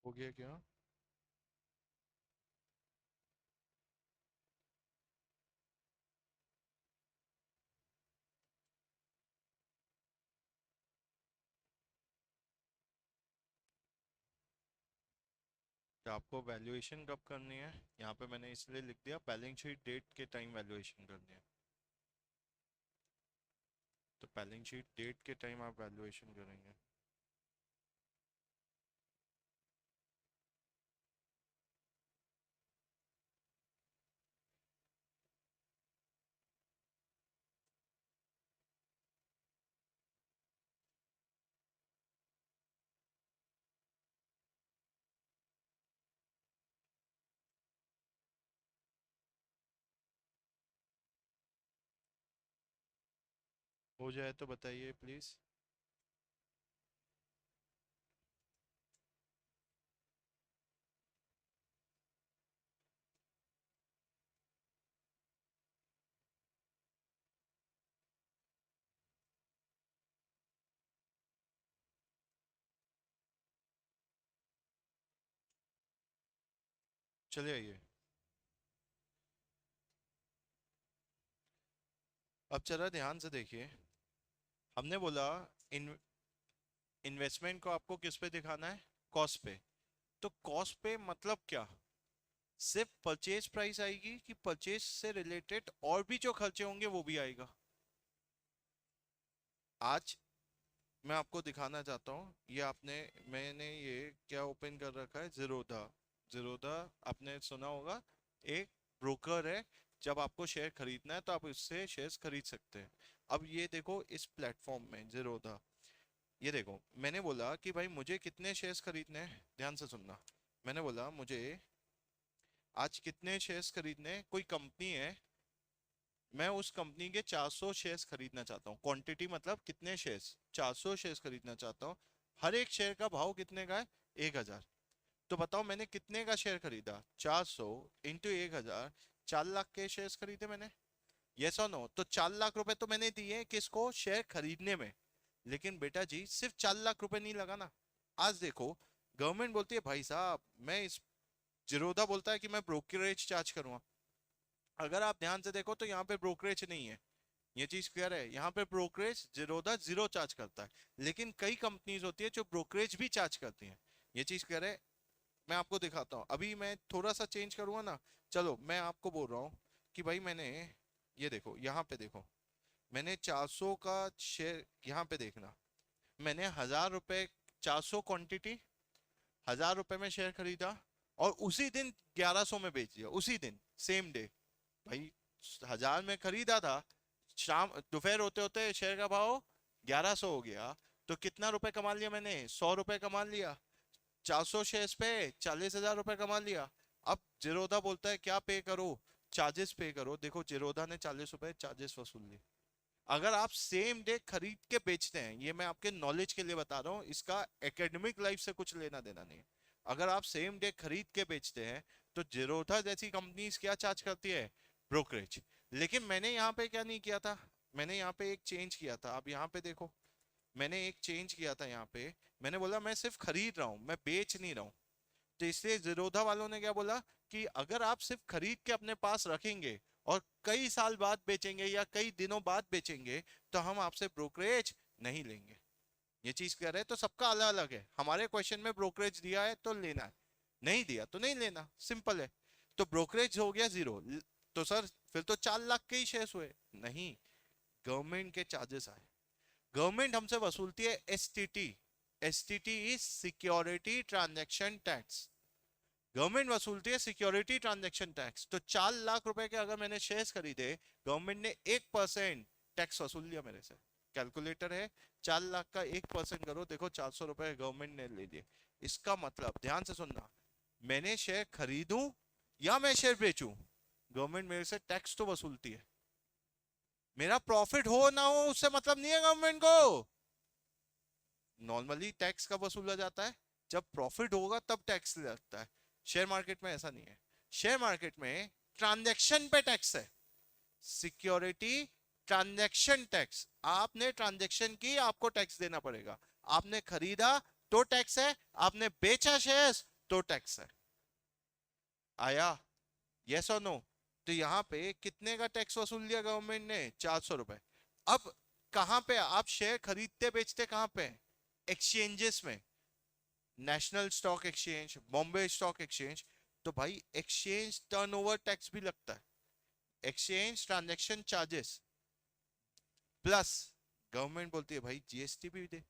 हो गया क्या? क्या आपको वैल्यूएशन कब करनी है? यहाँ पे मैंने इसलिए लिख दिया बैलेंस शीट डेट के टाइम वैल्यूएशन करनी है। तो बैलेंस शीट डेट के टाइम आप वैल्यूएशन करेंगे। हो जाए तो बताइए प्लीज। चले आइए। अब जरा ध्यान से देखिए। हमने बोला इन इन्वेस्टमेंट को आपको किस पे दिखाना है? कॉस्ट पे। तो कॉस्ट पे मतलब क्या? सिर्फ परचेज प्राइस आएगी कि परचेज से रिलेटेड और भी जो खर्चे होंगे वो भी आएगा? आज मैं आपको दिखाना चाहता हूँ, ये आपने, मैंने ये क्या ओपन कर रखा है, जीरोधा। जीरोधा आपने सुना होगा, एक ब्रोकर है। जब आपको शेयर खरीदना है तो आप इससे शेयर्स खरीद सकते हैं। अब ये देखो इस प्लेटफॉर्म में जीरोधा, ये देखो मैंने बोला कि भाई मुझे कितने शेयर्स खरीदने हैं, ध्यान से सुनना। मैंने बोला मुझे आज कितने शेयर्स खरीदने हैं, कोई कंपनी है, मैं उस कंपनी के 400 शेयर्स खरीदना चाहता हूँ। क्वांटिटी मतलब कितने शेयर्स, 400 शेयर्स खरीदना चाहता हूँ। हर एक शेयर का भाव कितने का है? 1000। तो बताओ मैंने कितने का शेयर खरीदा? 400 इंटू 1000, 4 लाख के शेयर्स खरीदे मैंने। यस और नो? तो 4 लाख रुपए तो मैंने दिए किसको? शेयर खरीदने में। लेकिन बेटा जी सिर्फ 4 लाख रुपए नहीं लगा ना। आज देखो, गवर्नमेंट बोलती है भाई साहब मैं इस, जिरोधा बोलता है कि मैं ब्रोकरेज चार्ज करूंगा। अगर आप ध्यान से देखो तो यहाँ पे ब्रोकरेज नहीं है। ये चीज क्लियर है? यहाँ पे ब्रोकरेज जीरोधा जीरो चार्ज करता है। लेकिन कई कंपनीज होती है जो ब्रोकरेज भी चार्ज करती हैं। ये चीज क्लियर है? मैं आपको दिखाता हूँ, अभी मैं थोड़ा सा चेंज करूंगा ना। चलो मैं आपको बोल रहा हूँ कि भाई मैंने, ये देखो यहाँ पे देखो, मैंने 400 का शेयर, यहाँ पे देखना, मैंने 1000 रुपए, 400 क्वांटिटी, 1000 रुपए में शेयर खरीदा और उसी दिन 1100 में बेच दिया, उसी दिन, सेम डे। भाई 1000 में खरीदा था, शाम दोपहर होते होते शेयर का भाव 1100 हो गया। तो कितना रुपए कमा लिया मैंने? 100 रुपए कमा लिया। 400 शेयर्स पे 40,000 रुपए कमा लिया। अब जिरोधा बोलता है क्या पे करो? चार्जेस पे करो। देखो जिरोधा ने 40 रुपए चार्जेस वसूल लिए। अगर आप सेम डे खरीद के बेचते हैं, ये मैं आपके नॉलेज के लिए बता रहा हूँ, इसका एकेडमिक लाइफ से कुछ लेना देना नहीं है। अगर आप सेम डे खरीद के बेचते हैं तो जिरोधा जैसी कंपनीज क्या चार्ज करती है? ब्रोकरेज। लेकिन मैंने यहाँ पे क्या नहीं किया था, मैंने यहाँ पे एक चेंज किया था। आप यहाँ पे देखो, मैंने एक चेंज किया था यहाँ पे। मैंने बोला मैं सिर्फ खरीद रहा हूँ, मैं बेच नहीं रहा हूँ। तो इसलिए जिरोधा वालों ने क्या बोला कि अगर आप सिर्फ खरीद के अपने पास रखेंगे और कई साल बाद बेचेंगे या कई दिनों बाद बेचेंगे तो हम आपसे ब्रोकरेज नहीं लेंगे। ये चीज कह रहे हैं, तो सबका अलग अलग है। हमारे क्वेश्चन में ब्रोकरेज दिया है तो लेना है, नहीं दिया तो नहीं लेना, सिंपल है। तो ब्रोकरेज हो गया जीरो। तो सर फिर तो 4 लाख के ही शेयर्स हुए। नहीं, गवर्नमेंट के चार्जेस आए। गवर्नमेंट हमसे वसूलती है STT. STT is security transaction tax. Government वसूलती है सिक्योरिटी ट्रांजैक्शन टैक्स। तो 4 लाख रुपए के अगर मैंने शेयर्स खरीदे, गवर्नमेंट ने 1% टैक्स वसूल लिया मेरे से। कैलकुलेटर है, 4 लाख का 1% करो, देखो 400 रुपए गवर्नमेंट ने ले लिए। इसका मतलब ध्यान से सुनना, मैंने शेयर खरीदूं या मैं शेयर बेचूं, गवर्नमेंट मेरे से टैक्स तो वसूलती है। मेरा प्रॉफिट हो ना हो उससे मतलब नहीं है गवर्नमेंट को। नॉर्मली टैक्स कब वसूला जाता है? जब प्रॉफिट होगा तब टैक्स लगता है। शेयर मार्केट में ऐसा नहीं है। शेयर मार्केट में ट्रांजैक्शन पे टैक्स है। सिक्योरिटी ट्रांजैक्शन टैक्स, आपने ट्रांजैक्शन की, आपको टैक्स देना पड़ेगा। आपने खरीदा तो टैक्स है, आपने बेचा शेयर्स तो टैक्स है। आया? यस और नो? तो यहां पे कितने का टैक्स वसूल लिया गवर्नमेंट ने? 400 रुपए। अब कहां पे आप शेयर खरीदते बेचते? कहां पे? एक्सचेंजेस में। National stock exchange, Bombay stock exchange. तो भाई एक्सचेंज टर्नओवर टैक्स भी लगता है, exchange transaction charges plus government बोलती है भाई जीएसटी भी दे।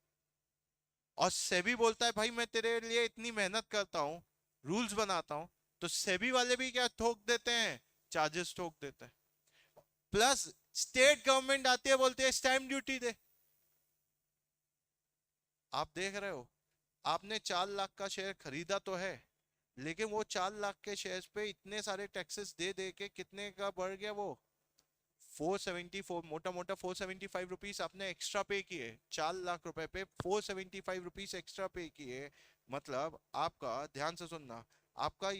और सेबी बोलता है भाई मैं तेरे लिए इतनी मेहनत करता हूं, रूल्स बनाता हूं, तो सेबी वाले भी क्या ठोक देते हैं? चार्जेस ठोक देते हैं। प्लस स्टेट गवर्नमेंट आती है, बोलती है स्टैम्प ड्यूटी दे। आप देख रहे हो, आपने 4 लाख का शेयर खरीदा तो है, लेकिन वो 4 लाख के शेयर पे इतने सारे टैक्सेस दे दे के कितने का बढ़ गया वो? 474, मोटा मोटा 475 रुपीज आपने एक्स्ट्रा पे किए। 4 लाख रुपए पे 475 रुपीज एक्स्ट्रा पे किए। मतलब आपका, ध्यान से सुनना, आपका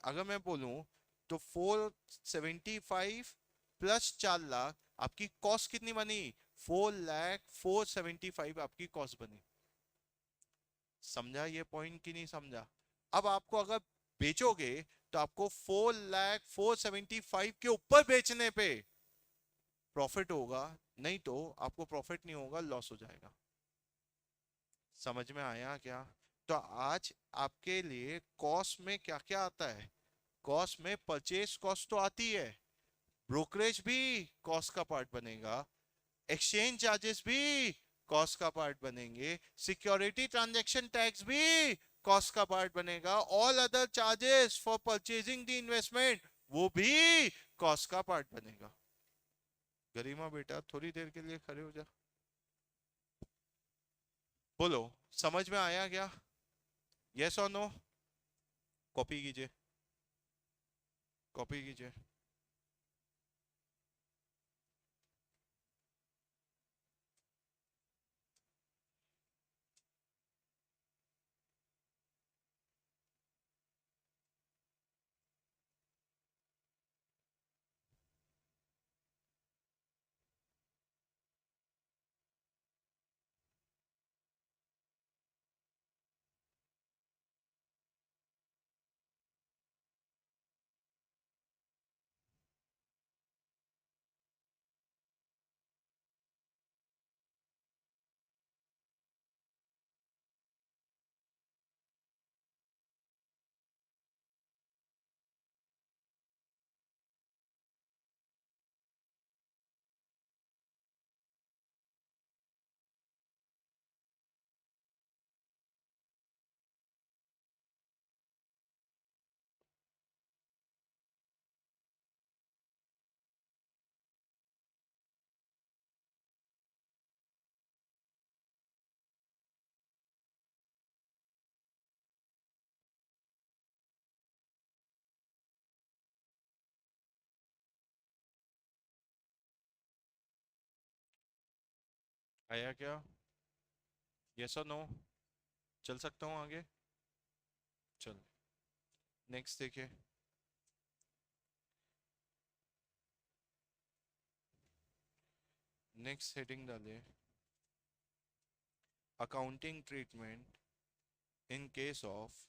अगर मैं बोलूं तो 475 प्लस 4 लाख, आपकी कॉस्ट कितनी बनी? 4 लाख 475 आपकी कॉस्ट बनी। समझा ये पॉइंट कि नहीं समझा? अब आपको अगर बेचोगे तो आपको 4 लाख 475 के ऊपर बेचने पे प्रॉफिट होगा, नहीं तो आपको प्रॉफिट नहीं होगा, लॉस हो जाएगा। समझ में आया क्या? तो आज आपके लिए कॉस्ट में क्या क्या आता है? कॉस्ट में परचेज कॉस्ट तो आती है, ब्रोकरेज भी कॉस्ट का पार्ट बनेगा, एक्सचेंज चार्जेस भी कॉस्ट का पार्ट बनेंगे, सिक्योरिटी ट्रांजैक्शन टैक्स भी कॉस्ट का पार्ट बनेगा, all other charges for purchasing the investment वो भी कॉस्ट का पार्ट बनेगा। गरिमा बेटा थोड़ी देर के लिए खड़े हो जा। बोलो, समझ में आया क्या? यस और नो? कॉपी कीजिए, कॉपी कीजिए। आया क्या? यस और नो? चल सकता हूँ आगे? चल, नेक्स्ट देखिए। नेक्स्ट हेडिंग डालिए, accounting treatment in case of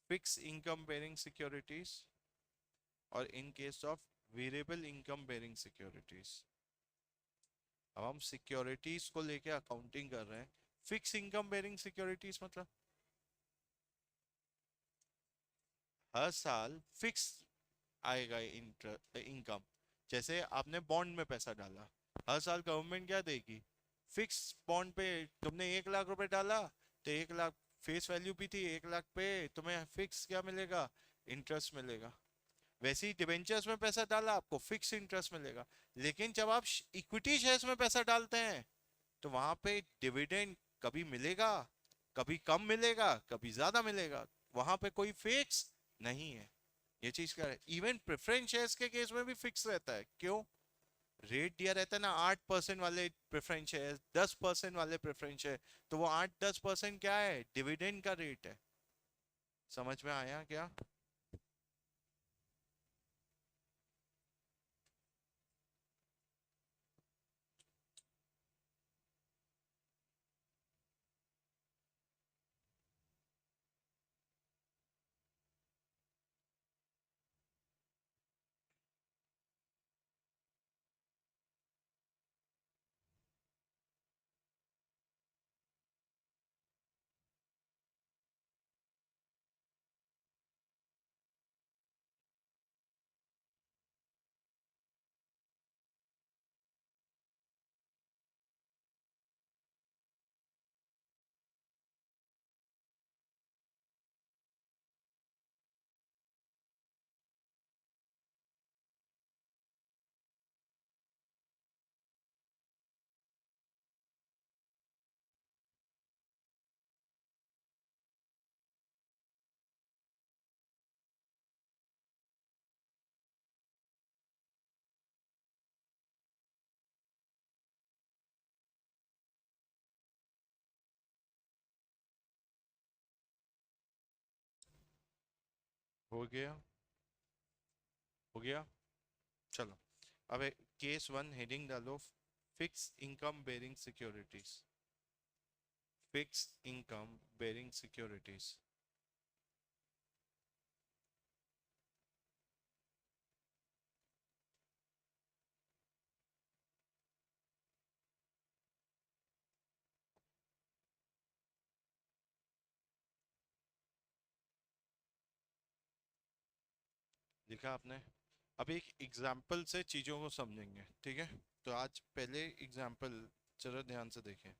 fix income bearing securities और in case of variable income bearing securities. अब हम सिक्योरिटीज को लेके अकाउंटिंग कर रहे हैं। फिक्स इनकम बेरिंग सिक्योरिटीज मतलब हर साल फिक्स आएगा इनकम। जैसे आपने बॉन्ड में पैसा डाला, हर साल गवर्नमेंट क्या देगी? फिक्स बॉन्ड पे तुमने 1 लाख रुपए डाला, तो 1 लाख फेस वैल्यू भी थी, 1 लाख पे तुम्हें फिक्स क्या मिलेगा? इंटरेस्ट मिलेगा। वैसे ही डिबेंचर्स में पैसा डाला, आपको फिक्स इंटरेस्ट मिलेगा। लेकिन जब आप इक्विटी शेयर्स में पैसा डालते हैं, तो वहां पे डिविडेंड कभी मिलेगा, कभी कम मिलेगा, कभी ज्यादा मिलेगा। वहां पे कोई फिक्स नहीं है। ये चीज क्या है, इवन प्रेफरेंस शेयर्स के केस में भी फिक्स रहता है। क्यों? रेट दिया रहता है ना, 8% वाले प्रेफरेंस शेयर, 10% वाले प्रेफरेंस शेयर, तो वो 8-10% क्या है? डिविडेंड का रेट है। समझ में आया क्या? हो गया? हो गया? चलो, अब केस वन हेडिंग डालो, fix income bearing securities. Fix income bearing securities. लिखा आपने? अब एक एग्जाम्पल से चीजों को समझेंगे, ठीक है? तो आज पहले एग्जाम्पल जरा ध्यान से देखें।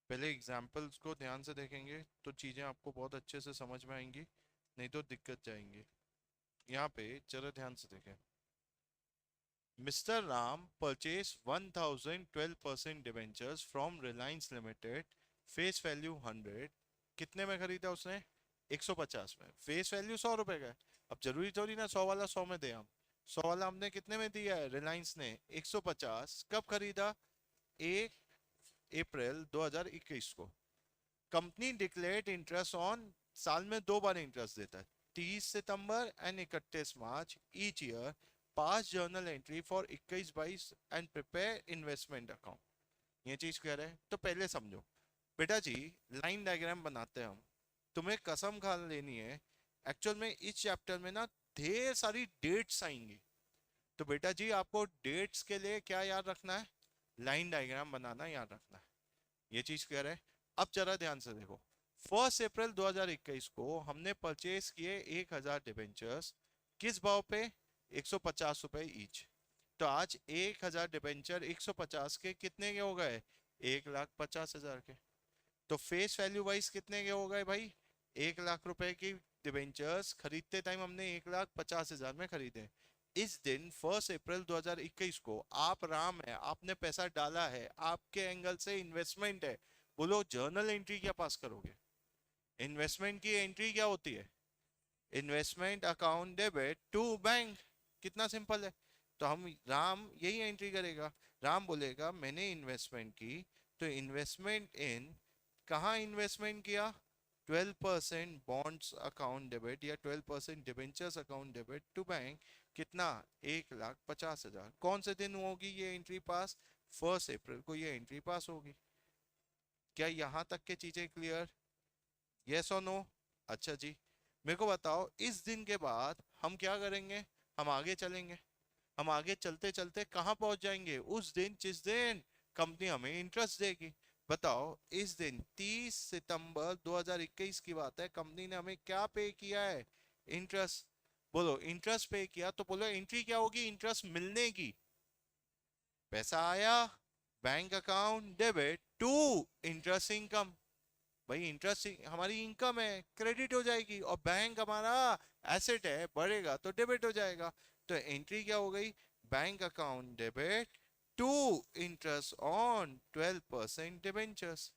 पहले एग्जाम्पल्स को ध्यान से देखेंगे तो चीजें आपको बहुत अच्छे से समझ में आएंगी, नहीं तो दिक्कत जाएंगी। यहाँ पे जरा ध्यान से देखें। Mister Ram purchase 1012% debentures from Reliance limited, face value 100। कितने में खरीदा उसने? 150 में। फेस वैल्यू 100 रुपए का है। अब जरूरी थोड़ी ना 100 वाला 100 में दे हम। 100 वाला हमने कितने में दिया है? रिलायंस ने 150। कब खरीदा? 1 अप्रैल 2021 को। कंपनी डिक्लेयर्ड इंटरेस्ट ऑन, साल में 2 बार इंटरेस्ट देता है, 30 सितंबर and 31 March each year. Pass journal entry for 21-22 and prepare investment account. ये चीज कह रहे हैं तो पहले समझो। बेटा जी, लाइन डायग्राम बनाते हैं हम। तुम्हें कसम खा लेनी है, एक्चुअल में इस चैप्टर में ना ढेर सारी डेट्स आएंगी। तो बेटा जी, आपको डेट्स के लिए क्या याद रखना है? लाइन डायग्राम बनाना याद रखना है। ये चीज क्लियर है? अब जरा ध्यान से देखो। 1 अप्रैल 2021 को हमने परचेज किए 1000 डिबेंचर्स। किस भाव पे? 150 रुपए ईच। तो आज 1000 डिबेंचर 150 के कितने के हो गए? 1,50,000 के। तो फेस वैल्यू वाइज कितने के हो गए भाई? 1 लाख रुपए की डिबेंचर्स खरीदते टाइम हमने 1,50,000 में खरीदे। इस दिन 1 अप्रैल 2021 को आप राम है, आपने पैसा डाला है, आपके एंगल से इन्वेस्टमेंट है। बोलो जर्नल एंट्री क्या पास करोगे? इन्वेस्टमेंट की एंट्री क्या होती है? Investment account debit to bank. कितना सिंपल है। तो हम राम यही एंट्री करेगा। राम बोलेगा मैंने इन्वेस्टमेंट की, तो इन्वेस्टमेंट इन, कहाँ इन्वेस्टमेंट किया? 12% बॉन्ड्स अकाउंट डेबिट या 12% debentures account debit to bank. कितना? 1,50,000। कौन से दिन होगी ये एंट्री पास? 1 अप्रैल को ये एंट्री पास होगी। क्या यहां तक के चीजें क्लियर? यस और नो? अच्छा जी, मेरे को बताओ इस दिन के बाद हम क्या करेंगे? हम आगे चलेंगे। हम आगे चलते चलते कहाँ पहुंच जाएंगे? उस दिन जिस दिन कंपनी हमें इंटरेस्ट देगी। बताओ, इस दिन 30 सितंबर 2021 की बात है, कंपनी ने हमें क्या पे किया है? इंटरेस्ट। बोलो इंटरेस्ट पे किया तो बोलो एंट्री क्या होगी, इंटरेस्ट मिलने की। पैसा आया, bank account debit to interest income. भाई इंटरेस्ट हमारी इनकम है, क्रेडिट हो जाएगी, और बैंक हमारा एसेट है, बढ़ेगा तो डेबिट हो जाएगा। तो एंट्री क्या हो गई, bank account debit to interest on 12% debentures.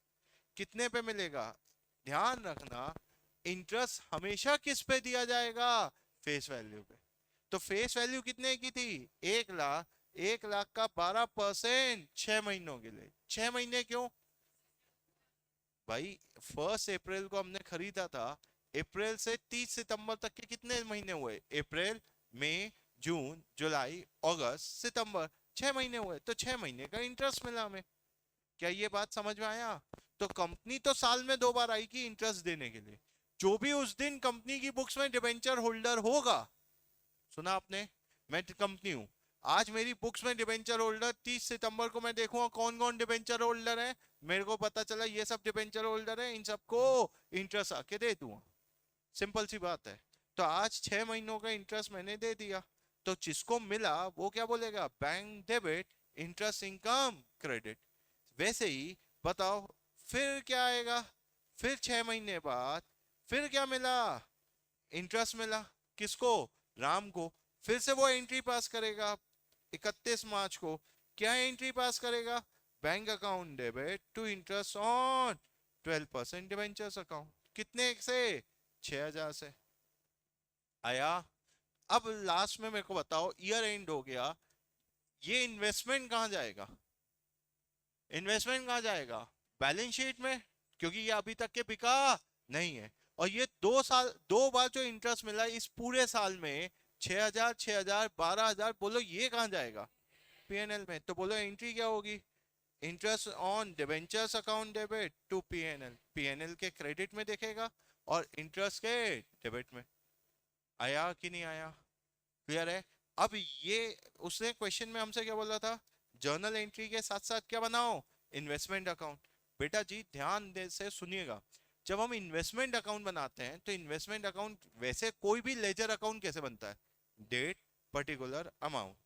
कितने पे मिलेगा, ध्यान रखना, इंटरेस्ट हमेशा किस पे दिया जाएगा, फेस वैल्यू पे। तो फेस वैल्यू कितने की थी, 1 लाख। 1 लाख का 12% 6 महीनों के लिए। 6 महीने क्यों भाई, 1 अप्रैल को हमने खरीदा था, अप्रैल से 30 सितंबर तक के कितने महीने हुए, अप्रैल, मई, जून, जुलाई, अगस्त, सितंबर, 6 महीने हुए, तो 6 महीने का इंटरेस्ट मिला हमें। क्या ये बात समझ में आया। तो कंपनी तो साल में 2 बार आएगी इंटरेस्ट देने के लिए। जो भी उस दिन कंपनी की बुक्स में डिबेंचर होल्डर होगा, सुना आपने, मैं कंपनी हूं, आज मेरी बुक्स में डिबेंचर होल्डर, 30 सितंबर को मैं देखूंगा कौन कौन डिबेंचर होल्डर है, मेरे को पता चला ये सब डिबेंचर होल्डर है, इन सबको इंटरेस्ट आके दे दूंगा। सिंपल सी बात है। तो आज 6 महीनों का इंटरेस्ट मैंने दे दिया, तो जिसको मिला वो क्या बोलेगा, bank debit, interest income credit. वैसे ही बताओ, फिर क्या आएगा, फिर 6 महीने बाद फिर क्या मिला, इंटरेस्ट मिला, किसको, राम को। फिर से वो एंट्री पास करेगा 31 मार्च को। क्या एंट्री पास करेगा, bank account debit to interest on 12% debentures account. कितने से, 6,000 से आया। अब लास्ट में मेरे को बताओ, ईयर एंड हो गया, ये इन्वेस्टमेंट कहाँ जाएगा, इन्वेस्टमेंट कहाँ जाएगा, बैलेंस शीट में, क्योंकि ये अभी तक के बिका नहीं है। और ये 2 साल, 2 बार जो इंटरेस्ट मिला इस पूरे साल में, 6,000, 6,000, 12,000, बोलो ये कहाँ जाएगा, पीएनएल में। तो बोलो एंट्री क्या होगी, interest on debentures account debit to PNL, PNL के क्रेडिट में देखेगा और इंटरेस्ट के डेबिट में। आया कि नहीं आया, क्लियर है। अब ये, उसने क्वेश्चन में हमसे क्या बोला था, जर्नल एंट्री के साथ साथ क्या बनाओ, इन्वेस्टमेंट अकाउंट। बेटा जी ध्यान दे से सुनिएगा, जब हम इन्वेस्टमेंट अकाउंट बनाते हैं तो इन्वेस्टमेंट अकाउंट, वैसे कोई भी लेजर अकाउंट कैसे बनता है, date particular amount,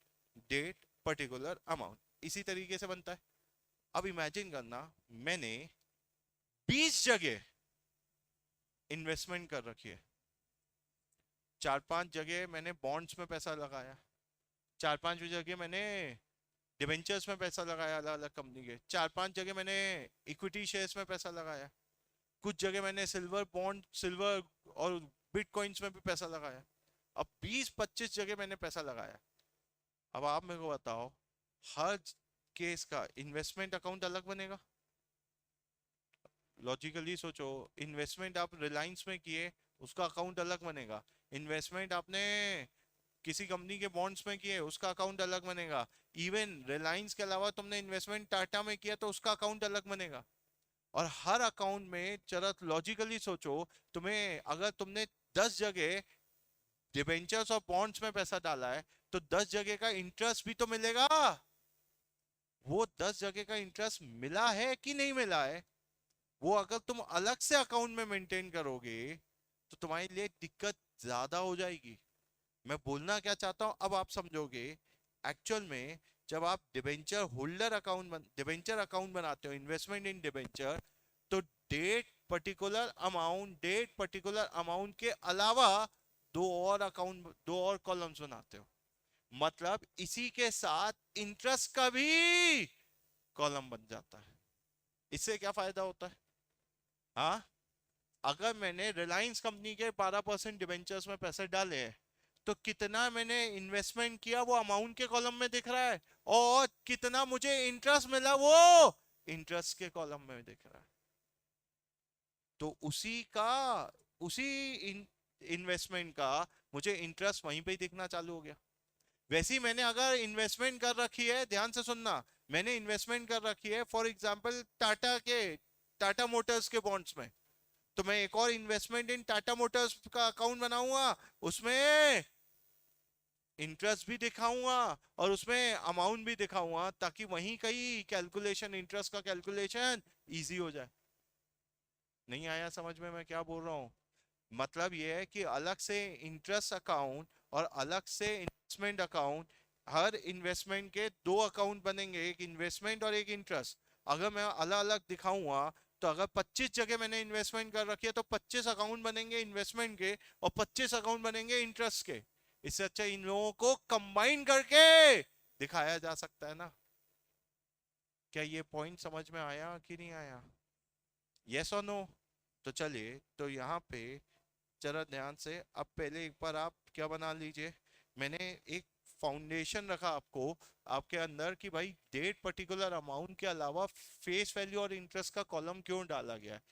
date particular amount, इसी तरीके से बनता है। अब इमेजिन करना, मैंने 20 जगह इन्वेस्टमेंट कर रखी है, 4-5 जगह मैंने बॉन्ड्स में पैसा लगाया, 4-5 जगह मैंने डिबेंचर्स में पैसा लगाया अलग अलग कंपनी के, 4-5 जगह मैंने इक्विटी शेयर्स में पैसा लगाया, कुछ जगह मैंने सिल्वर बॉन्ड, सिल्वर और बिटकॉइंस में भी पैसा लगाया। अब 20-25 जगह मैंने पैसा लगाया। अब आप मेरे को बताओ, हर केस का इन्वेस्टमेंट अकाउंट अलग बनेगा। लॉजिकली सोचो, इन्वेस्टमेंट आप रिलायंस में किए, उसका अकाउंट अलग बनेगा। इन्वेस्टमेंट आपने किसी कंपनी के बॉन्ड्स में किए, उसका अकाउंट अलग बनेगा। इवन रिलायंस के अलावा तुमने इन्वेस्टमेंट टाटा में किया तो उसका अकाउंट अलग बनेगा। और हर अकाउंट में जरा लॉजिकली सोचो, तुम्हें अगर तुमने 10 जगह डिबेंचर्स और बॉन्ड्स में पैसा डाला है, तो 10 जगह का इंटरेस्ट भी तो मिलेगा। वो 10 जगह का इंटरेस्ट मिला है कि नहीं मिला है, वो अगर तुम अलग से अकाउंट में मेंटेन करोगे तो तुम्हारे लिए दिक्कत ज्यादा हो जाएगी। मैं बोलना क्या चाहता हूं अब आप समझोगे। एक्चुअल में जब आप debenture holder account, debenture account बनाते हो, इन्वेस्टमेंट इन डिबेंचर, तो डेट पर्टिकुलर अमाउंट के अलावा दो और अकाउंट, दो और कॉलम्स बनाते हो। मतलब इसी के साथ इंटरेस्ट का भी कॉलम बन जाता है। इससे क्या फायदा होता है, हाँ, अगर मैंने रिलायंस कंपनी के 12% डिबेंचर्स में पैसे डाले हैं, तो कितना मैंने इन्वेस्टमेंट किया वो अमाउंट के कॉलम में दिख रहा है, और कितना मुझे इंटरेस्ट मिला वो इंटरेस्ट के कॉलम में दिख रहा है। तो उसी इन्वेस्टमेंट का मुझे इंटरेस्ट वहीं पे ही दिखना चालू हो गया। वैसे ही मैंने अगर इन्वेस्टमेंट कर रखी है, ध्यान से सुनना, मैंने इन्वेस्टमेंट कर रखी है फॉर एग्जांपल टाटा मोटर्स के बॉन्ड्स में, तो मैं एक और इन्वेस्टमेंट इन टाटा मोटर्स का अकाउंट बनाऊंगा, उसमें इंटरेस्ट भी दिखाऊंगा और उसमें अमाउंट भी दिखाऊंगा, ताकि वहीं कहीं कैलकुलेशन, इंटरेस्ट का कैलकुलेशन इजी हो जाए। नहीं आया समझ में मैं क्या बोल रहा हूँ। मतलब ये है कि अलग से इंटरेस्ट अकाउंट और अलग से इन्वेस्टमेंट अकाउंट, हर इन्वेस्टमेंट के दो अकाउंट बनेंगे, एक इन्वेस्टमेंट और एक इंटरेस्ट। अगर मैं अलग अलग दिखाऊंगा तो अगर 25 जगह मैंने इन्वेस्टमेंट कर रखी है तो 25 अकाउंट बनेंगे इन्वेस्टमेंट के और 25 अकाउंट बनेंगे इंटरेस्ट के। इससे अच्छा इन लोगों को कंबाइन करके दिखाया जा सकता है ना। क्या ये पॉइंट समझ में आया कि नहीं आया? यस और नो? तो चलिए, तो यहाँ पे जरा ध्यान से अब पहले एक बार आप क्या बना लीजिए। मैंने एक फाउंडेशन रखा आपको, आपके अंदर, कि भाई डेट पर्टिकुलर अमाउंट के अलावा फेस वैल्यू और इंटरेस्ट का कॉलम क्यों डाला गया है।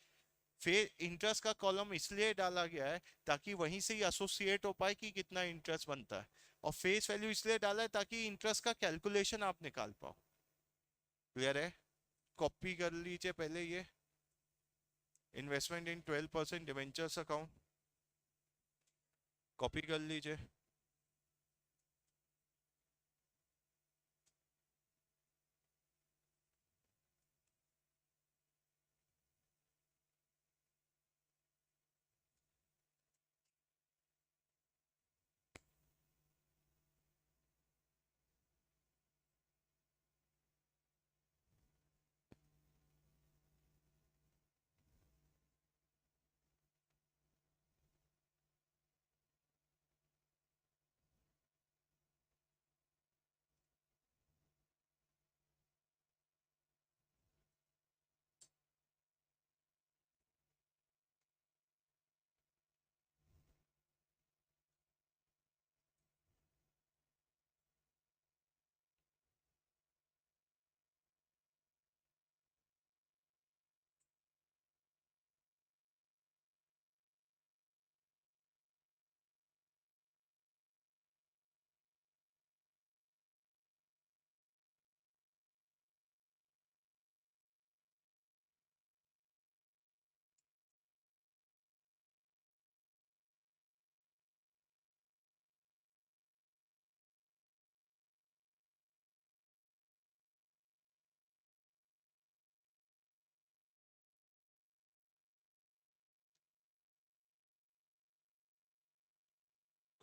फेस इंटरेस्ट का कॉलम इसलिए डाला गया है ताकि वहीं से ही एसोसिएट हो पाए कि कितना इंटरेस्ट बनता है, और फेस वैल्यू इसलिए डाला है ताकि इंटरेस्ट का कैलकुलेशन आप निकाल पाओ। क्लियर है? कॉपी कर लीजिए पहले ये, investment in 12% debentures account, copy कर लीजिए।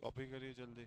कॉपी करिए जल्दी।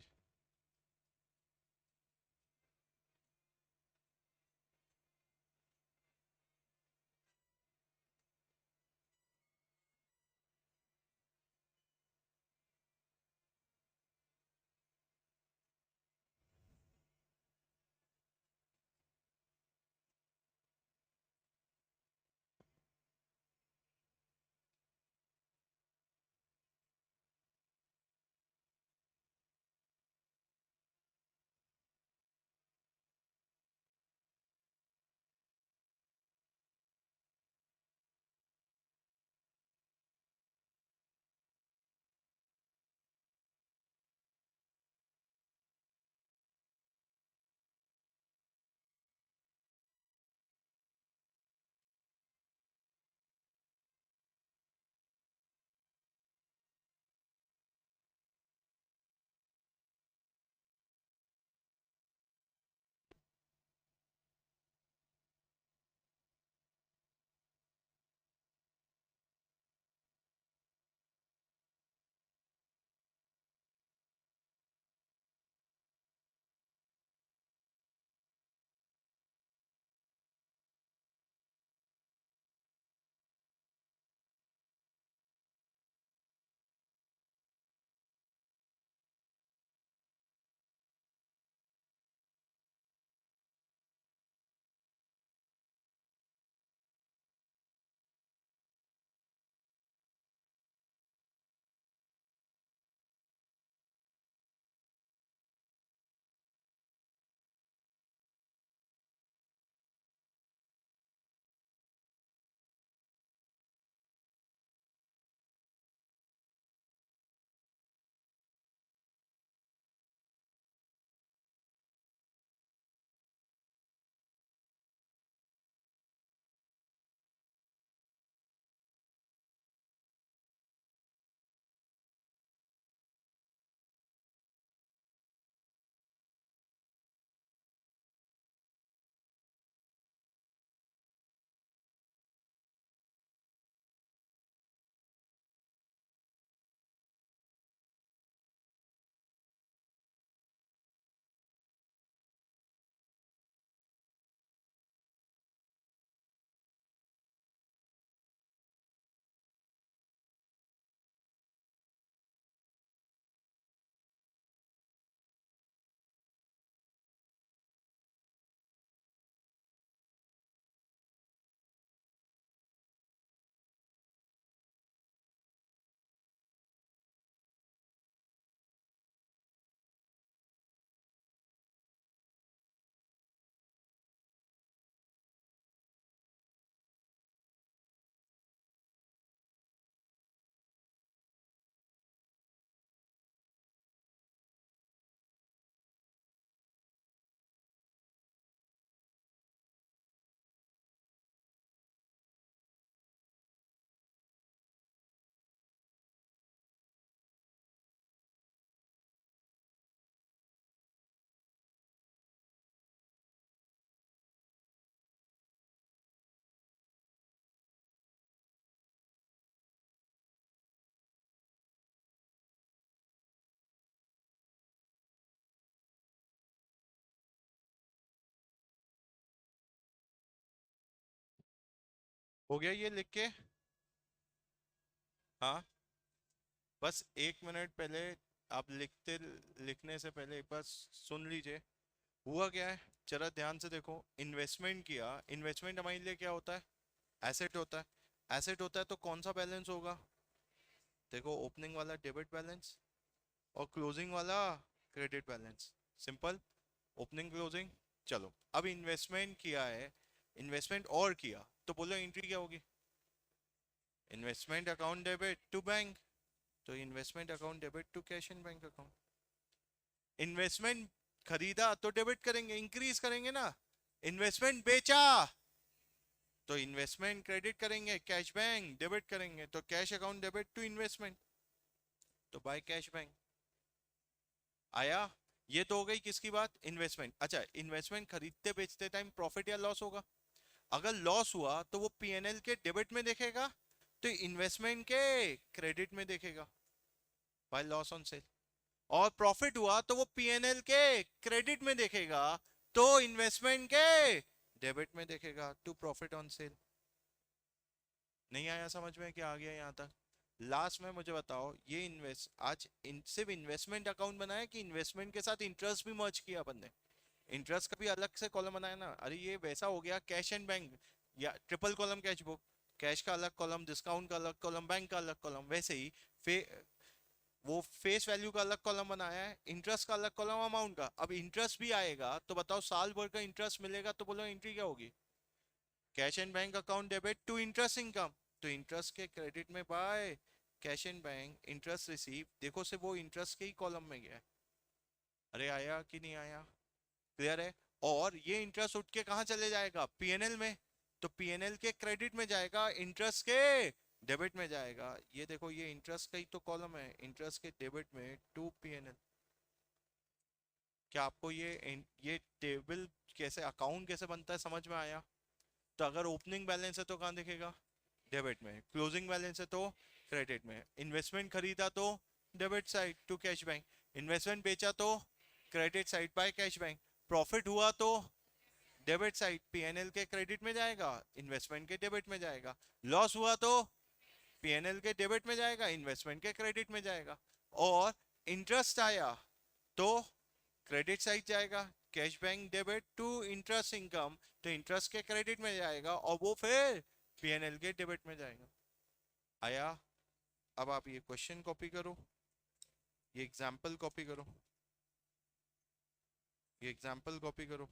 हो गया ये लिख के? हाँ, बस 1 मिनट पहले आप लिखने से पहले एक बार सुन लीजिए। हुआ क्या है, जरा ध्यान से देखो। इन्वेस्टमेंट किया, इन्वेस्टमेंट हमारे लिए क्या होता है? एसेट होता है। एसेट होता है तो कौन सा बैलेंस होगा? देखो, ओपनिंग वाला डेबिट बैलेंस और क्लोजिंग वाला credit balance. Simple. Opening closing. चलो, अब इन्वेस्टमेंट किया है, इन्वेस्टमेंट और किया, तो बोलो एंट्री क्या होगी? Investment account debit to bank. तो investment account debit to cash in bank account. Investment खरीदा तो डेबिट करेंगे, इंक्रीज करेंगे ना। इन्वेस्टमेंट बेचा तो इन्वेस्टमेंट क्रेडिट करेंगे, कैश बैंक डेबिट करेंगे, तो cash account debit to investment, तो बाय कैश बैंक। आया? ये तो हो गई किसकी बात? इन्वेस्टमेंट। अच्छा, इन्वेस्टमेंट खरीदते बेचते टाइम प्रॉफिट या लॉस होगा? अगर लॉस हुआ तो वो पीएनएल के डेबिट में देखेगा, तो इन्वेस्टमेंट के क्रेडिट में देखेगा, बाय लॉस ऑन सेल। और प्रॉफिट हुआ तो वो पीएनएल के क्रेडिट में देखेगा, तो इन्वेस्टमेंट के डेबिट में देखेगा, टू प्रॉफिट ऑन सेल। नहीं आया समझ में? क्या आ गया यहाँ तक? लास्ट में मुझे बताओ, ये सिर्फ इन्वेस्टमेंट अकाउंट बनाया कि इन्वेस्टमेंट के साथ इंटरेस्ट भी मर्ज किया अपन ने? इंटरेस्ट का भी अलग से कॉलम बनाया ना। अरे ये वैसा हो गया कैश एंड बैंक, या triple column cash book. Cash का अलग कॉलम, डिस्काउंट का अलग कॉलम, बैंक का अलग कॉलम। वैसे ही फे, वो फेस वैल्यू का अलग कॉलम बनाया है, इंटरेस्ट का अलग कॉलम, अमाउंट का। अब इंटरेस्ट भी आएगा तो बताओ, साल भर का इंटरेस्ट मिलेगा तो बोलो एंट्री क्या होगी? Cash and bank account debit to interest income, तो इंटरेस्ट के क्रेडिट में by cash and bank interest receive. देखो से वो इंटरेस्ट के ही कॉलम में गया है। अरे आया कि नहीं आया? क्लियर है? और ये इंटरेस्ट उठ के कहाँ चले जाएगा? पीएनएल में। तो पीएनएल के क्रेडिट में जाएगा, इंटरेस्ट के डेबिट में जाएगा। ये देखो, ये इंटरेस्ट का ही तो कॉलम है, इंटरेस्ट के डेबिट में टू पीएनएल। क्या आपको ये टेबल कैसे, अकाउंट कैसे बनता है समझ में आया? तो अगर ओपनिंग बैलेंस है तो कहाँ दिखेगा? डेबिट में। क्लोजिंग बैलेंस है तो क्रेडिट में। इन्वेस्टमेंट खरीदा तो debit side to cash bank. Investment बेचा तो credit side by cash bank. Profit हुआ तो डेबिट साइड पीएनएल के क्रेडिट में जाएगा, इन्वेस्टमेंट के डेबिट में जाएगा। लॉस हुआ तो पीएनएल के डेबिट में जाएगा, इन्वेस्टमेंट के क्रेडिट में जाएगा। और इंटरेस्ट आया तो क्रेडिट साइड जाएगा, cash bank debit to interest income, तो इंटरेस्ट के क्रेडिट में जाएगा और वो फिर पीएनएल के डेबिट में जाएगा। आया? अब आप ये क्वेश्चन कॉपी करो, ये एग्जाम्पल कॉपी करो, ये एग्जाम्पल कॉपी करो।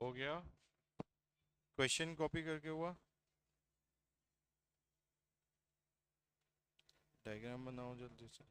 हो गया? क्वेश्चन कॉपी करके हुआ? डायग्राम बनाओ जल्दी से।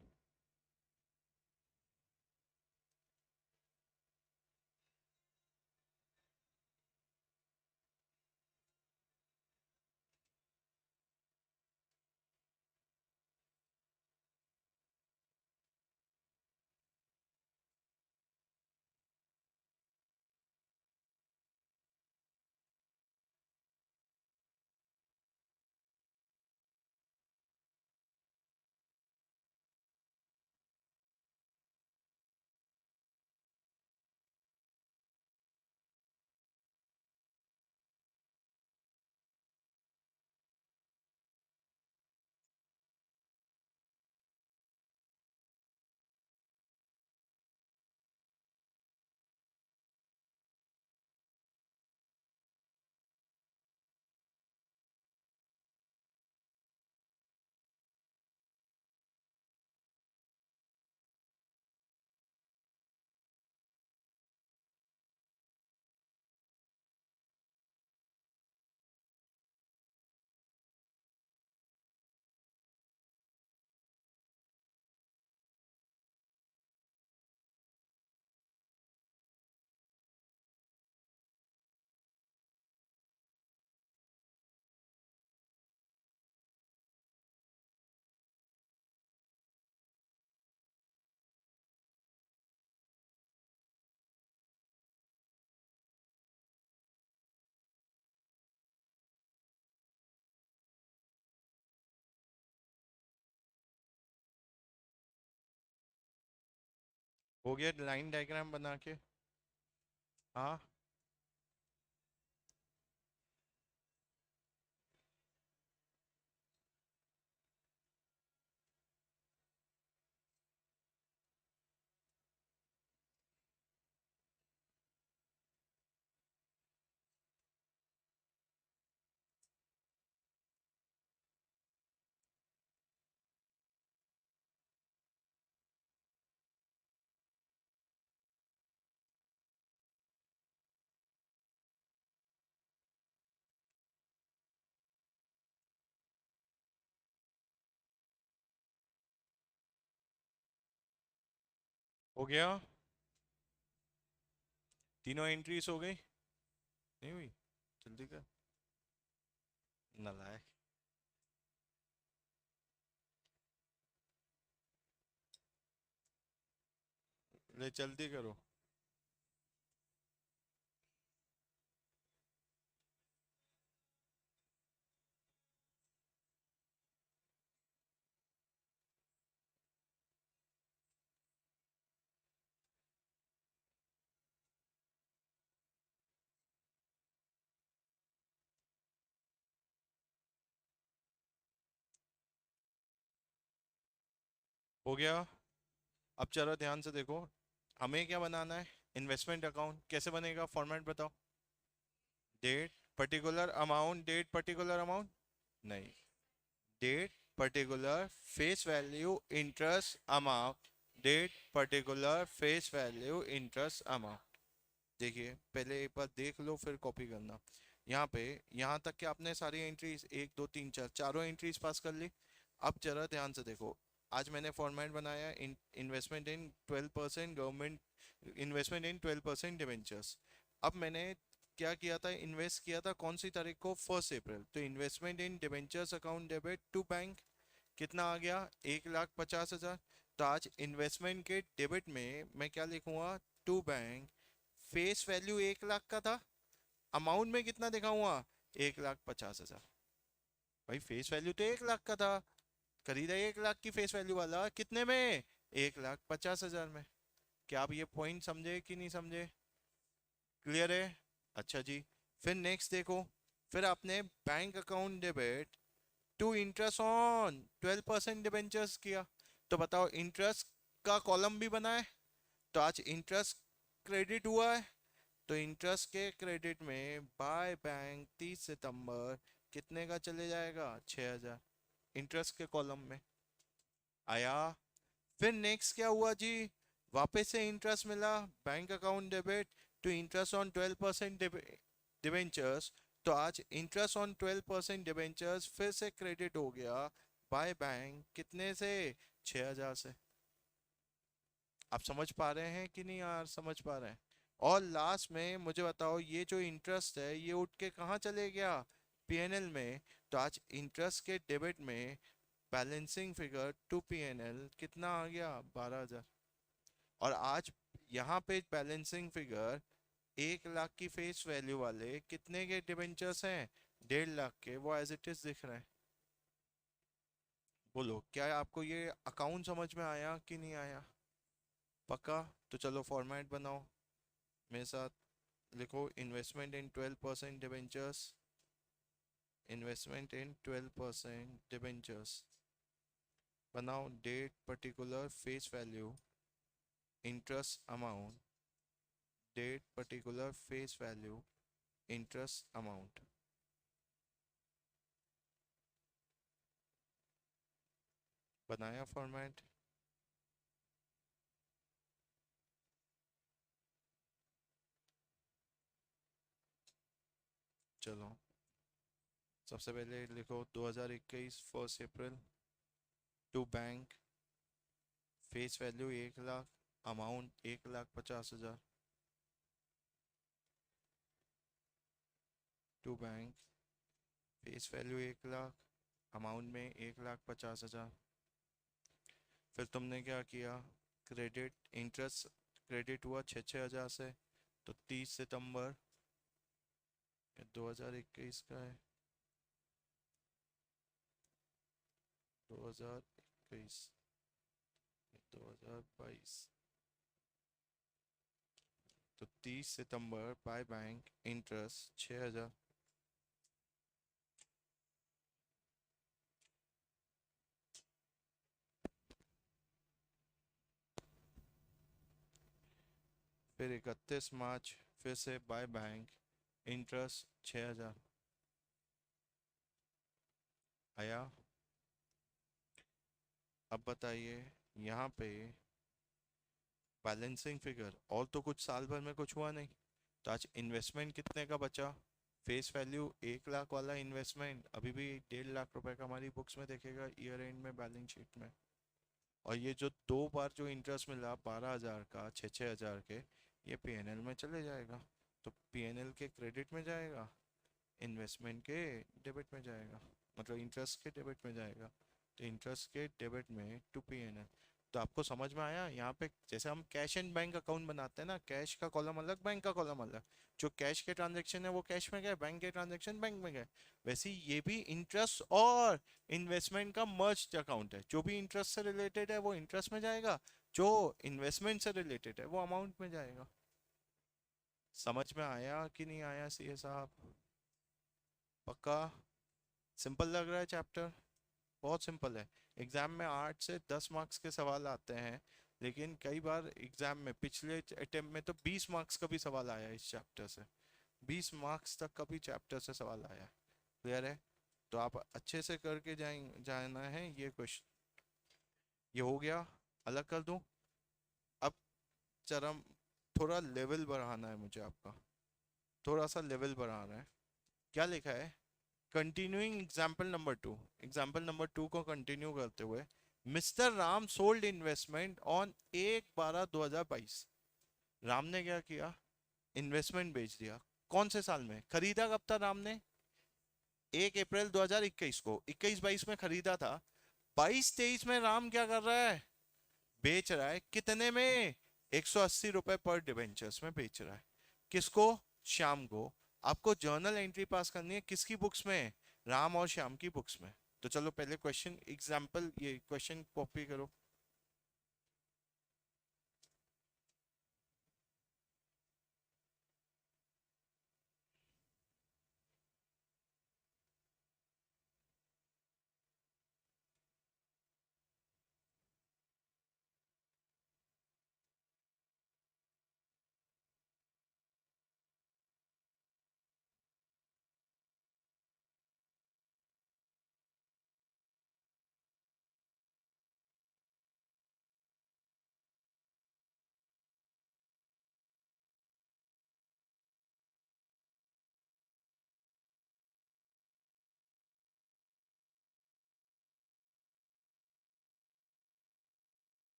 हो गया लाइन डायग्राम बना के? हाँ। हो गया? तीनों एंट्रीज हो गई? नहीं हुई? जल्दी कर। नालायक। ले जल्दी करो। हो गया? अब चलो ध्यान से देखो। हमें क्या बनाना है? इन्वेस्टमेंट अकाउंट कैसे बनेगा? फॉर्मेट बताओ। Date particular amount, date particular amount. नहीं, date particular face value interest amount. Date particular face value interest amount. देखिए पहले एक बार देख लो फिर कॉपी करना। यहाँ पे यहाँ तक कि आपने सारी एंट्रीज एक दो तीन चार चारों एंट्रीज पास कर ली। अब जरा ध्यान से देखो। आज मैंने फॉर्मेट बनाया investment in 12% government, investment in 12% debentures. अब मैंने क्या किया था? इन्वेस्ट किया था कौन सी तारीख को? 1 अप्रैल। तो investment in debentures account debit to bank कितना आ गया? 1,50,000। तो आज इन्वेस्टमेंट के डेबिट में मैं क्या लिखूंगा? To bank. Face value 1 lakh का था। अमाउंट में कितना दिखाऊंगा? 1,50,000। भाई फेस वैल्यू तो 1 लाख का था। खरीदा 1 लाख की फेस वैल्यू वाला कितने में? 1,50,000 में। क्या आप ये पॉइंट समझे कि नहीं समझे? क्लियर है? अच्छा जी। फिर नेक्स्ट देखो। फिर आपने bank account debit to interest on 12% debentures किया। तो बताओ इंटरेस्ट का कॉलम भी बना है। तो आज इंटरेस्ट क्रेडिट हुआ है। तो इंटरेस्ट के क्रेडिट में बाय बैंक 30 सितंबर कितने का चले जाएगा? 6,000 इंटरेस्ट के कॉलम में आया। फिर नेक्स्ट क्या हुआ जी? वापस से इंटरेस्ट मिला bank account debit to interest on 12% debentures, तो आज इंटरेस्ट ऑन 12% डिवेंचर्स फिर से क्रेडिट हो गया बाय बैंक, कितने से? 6,000 से। आप समझ पा रहे हैं कि नहीं यार, समझ पा रहे हैं? और लास्ट में मुझे बताओ, ये जो इंटरेस्ट है ये उठ के कहाँ चले गया? पीएनएल में। तो आज इंटरेस्ट के डेबिट में बैलेंसिंग फिगर टू पीएनएल कितना आ गया? 12,000। और आज यहाँ पे बैलेंसिंग फिगर 1 लाख की फेस वैल्यू वाले कितने के डिबेंचर्स हैं? 1.5 लाख के, वो एज इट इज दिख रहे हैं। बोलो, क्या आपको ये अकाउंट समझ में आया कि नहीं आया? पक्का? तो चलो फॉर्मेट बनाओ मेरे साथ। लिखो investment in 12% debentures, investment in 12% debentures. बनाओ date, particular, face value, interest amount, date, particular, face value, interest amount. बनाया फॉर्मेट? चलो सबसे पहले लिखो 2021 1 April to bank, face value 1 lakh, amount 1,50,000। To bank, face value 1 lakh, amount में 1,50,000। फिर तुमने क्या किया? क्रेडिट, इंटरेस्ट क्रेडिट हुआ 6,000 से, तो 30 सितंबर 2021 का है, 2021, 2022, तो 30 सितंबर बाय बैंक इंटरेस्ट 6,000। फिर 31 मार्च फिर से बाय बैंक इंटरेस्ट 6,000 आया। अब बताइए यहाँ पे बैलेंसिंग फिगर, और तो कुछ साल भर में कुछ हुआ नहीं, तो आज इन्वेस्टमेंट कितने का बचा? फेस वैल्यू 1 लाख वाला इन्वेस्टमेंट अभी भी 1.5 लाख रुपए का हमारी बुक्स में दिखेगा ईयर एंड में, बैलेंस शीट में। और ये जो 2 बार जो इंटरेस्ट मिला 12,000 का, 6,000 के, ये पीएनएल में चले जाएगा। तो पीएनएल के क्रेडिट में जाएगा, इन्वेस्टमेंट के डेबिट में जाएगा, मतलब इंटरेस्ट के डेबिट में जाएगा। तो इंटरेस्ट के डेबिट में टू पीएनएल। तो आपको समझ में आया? यहाँ पे जैसे हम कैश एंड बैंक अकाउंट बनाते हैं ना, कैश का कॉलम अलग, बैंक का कॉलम अलग, जो कैश के ट्रांजेक्शन है वो कैश में गए, बैंक के ट्रांजेक्शन बैंक में गए। वैसे ही ये भी इंटरेस्ट और इन्वेस्टमेंट का मर्ज्ड अकाउंट है, जो भी इंटरेस्ट से रिलेटेड है वो इंटरेस्ट में जाएगा, जो इन्वेस्टमेंट से रिलेटेड है वो अमाउंट में जाएगा। समझ में आया कि नहीं आया सीए साहब? पक्का? सिंपल लग रहा है चैप्टर? बहुत सिंपल है। एग्जाम में 8 से 10 मार्क्स के सवाल आते हैं, लेकिन कई बार एग्जाम में पिछले अटेम्प्ट में तो 20 मार्क्स का भी सवाल आया है इस चैप्टर से, 20 मार्क्स तक का भी चैप्टर से सवाल आया है। क्लियर है? तो आप अच्छे से करके जाना है ये क्वेश्चन। ये हो गया, अलग कर दूं? अब चरम, थोड़ा लेवल बढ़ाना है मुझे आपका, थोड़ा सा लेवल बढ़ाना है। क्या लिखा है? कंटिन्यूइंग एग्जाम्पल नंबर 2 को कंटिन्यू करते हुए, mister Ram sold investment on 1/12/2022। Ram ने क्या किया? इन्वेस्टमेंट बेच दिया। कौन से साल में खरीदा? कब था राम ने? 1 अप्रैल 2021 को, 21-22 में खरीदा था। 22-23 में राम क्या कर रहा है? बेच रहा है। कितने में? 180 रुपए पर डिवेंचर्स में बेच रहा है। किसको? श्याम को। आपको जर्नल एंट्री पास करनी है किसकी बुक्स में? राम और श्याम की बुक्स में। तो चलो पहले क्वेश्चन एग्जाम्पल, ये क्वेश्चन कॉपी करो।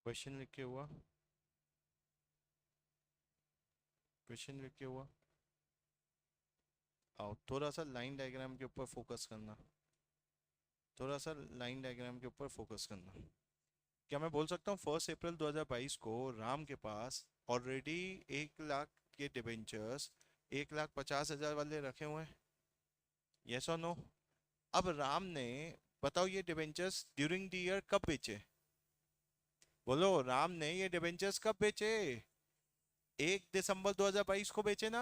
क्वेश्चन लिख के हुआ, क्वेश्चन लिख के हुआ। आओ थोड़ा सा लाइन डायग्राम के ऊपर फोकस करना, थोड़ा सा लाइन डायग्राम के ऊपर फोकस करना। क्या मैं बोल सकता हूँ 1 अप्रैल 2022 को राम के पास ऑलरेडी 1 लाख के डिबेंचर्स 1,50,000 वाले रखे हुए हैं? यस और नो? अब राम ने, बताओ ये डिबेंचर्स ड्यूरिंग द ईयर कब बेचे? बोलो, राम ने ये डिबेंचर्स कब बेचे? 1 दिसंबर 2022 को बेचे ना।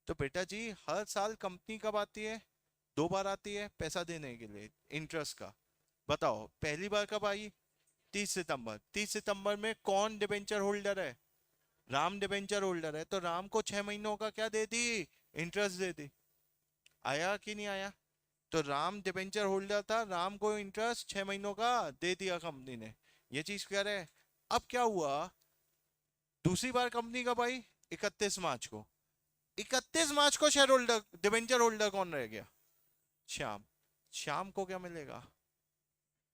तो बेटा जी हर साल कंपनी कब आती है? 2 बार आती है पैसा देने के लिए, इंटरेस्ट का। बताओ पहली बार कब आई? 30 सितंबर। 30 सितंबर में कौन डिबेंचर होल्डर है? राम डिबेंचर होल्डर है, तो राम को 6 महीनों का क्या दे दी? इंटरेस्ट दे दी। आया कि नहीं आया? तो राम डिबेंचर होल्डर था, राम को इंटरेस्ट 6 महीनों का दे दिया कंपनी ने। ये चीज कह रहे हैं। अब क्या हुआ, दूसरी बार कंपनी कब आई? 31 मार्च को। 31 मार्च को शेयर होल्डर, डिबेंचर होल्डर कौन रह गया? श्याम। श्याम को क्या मिलेगा?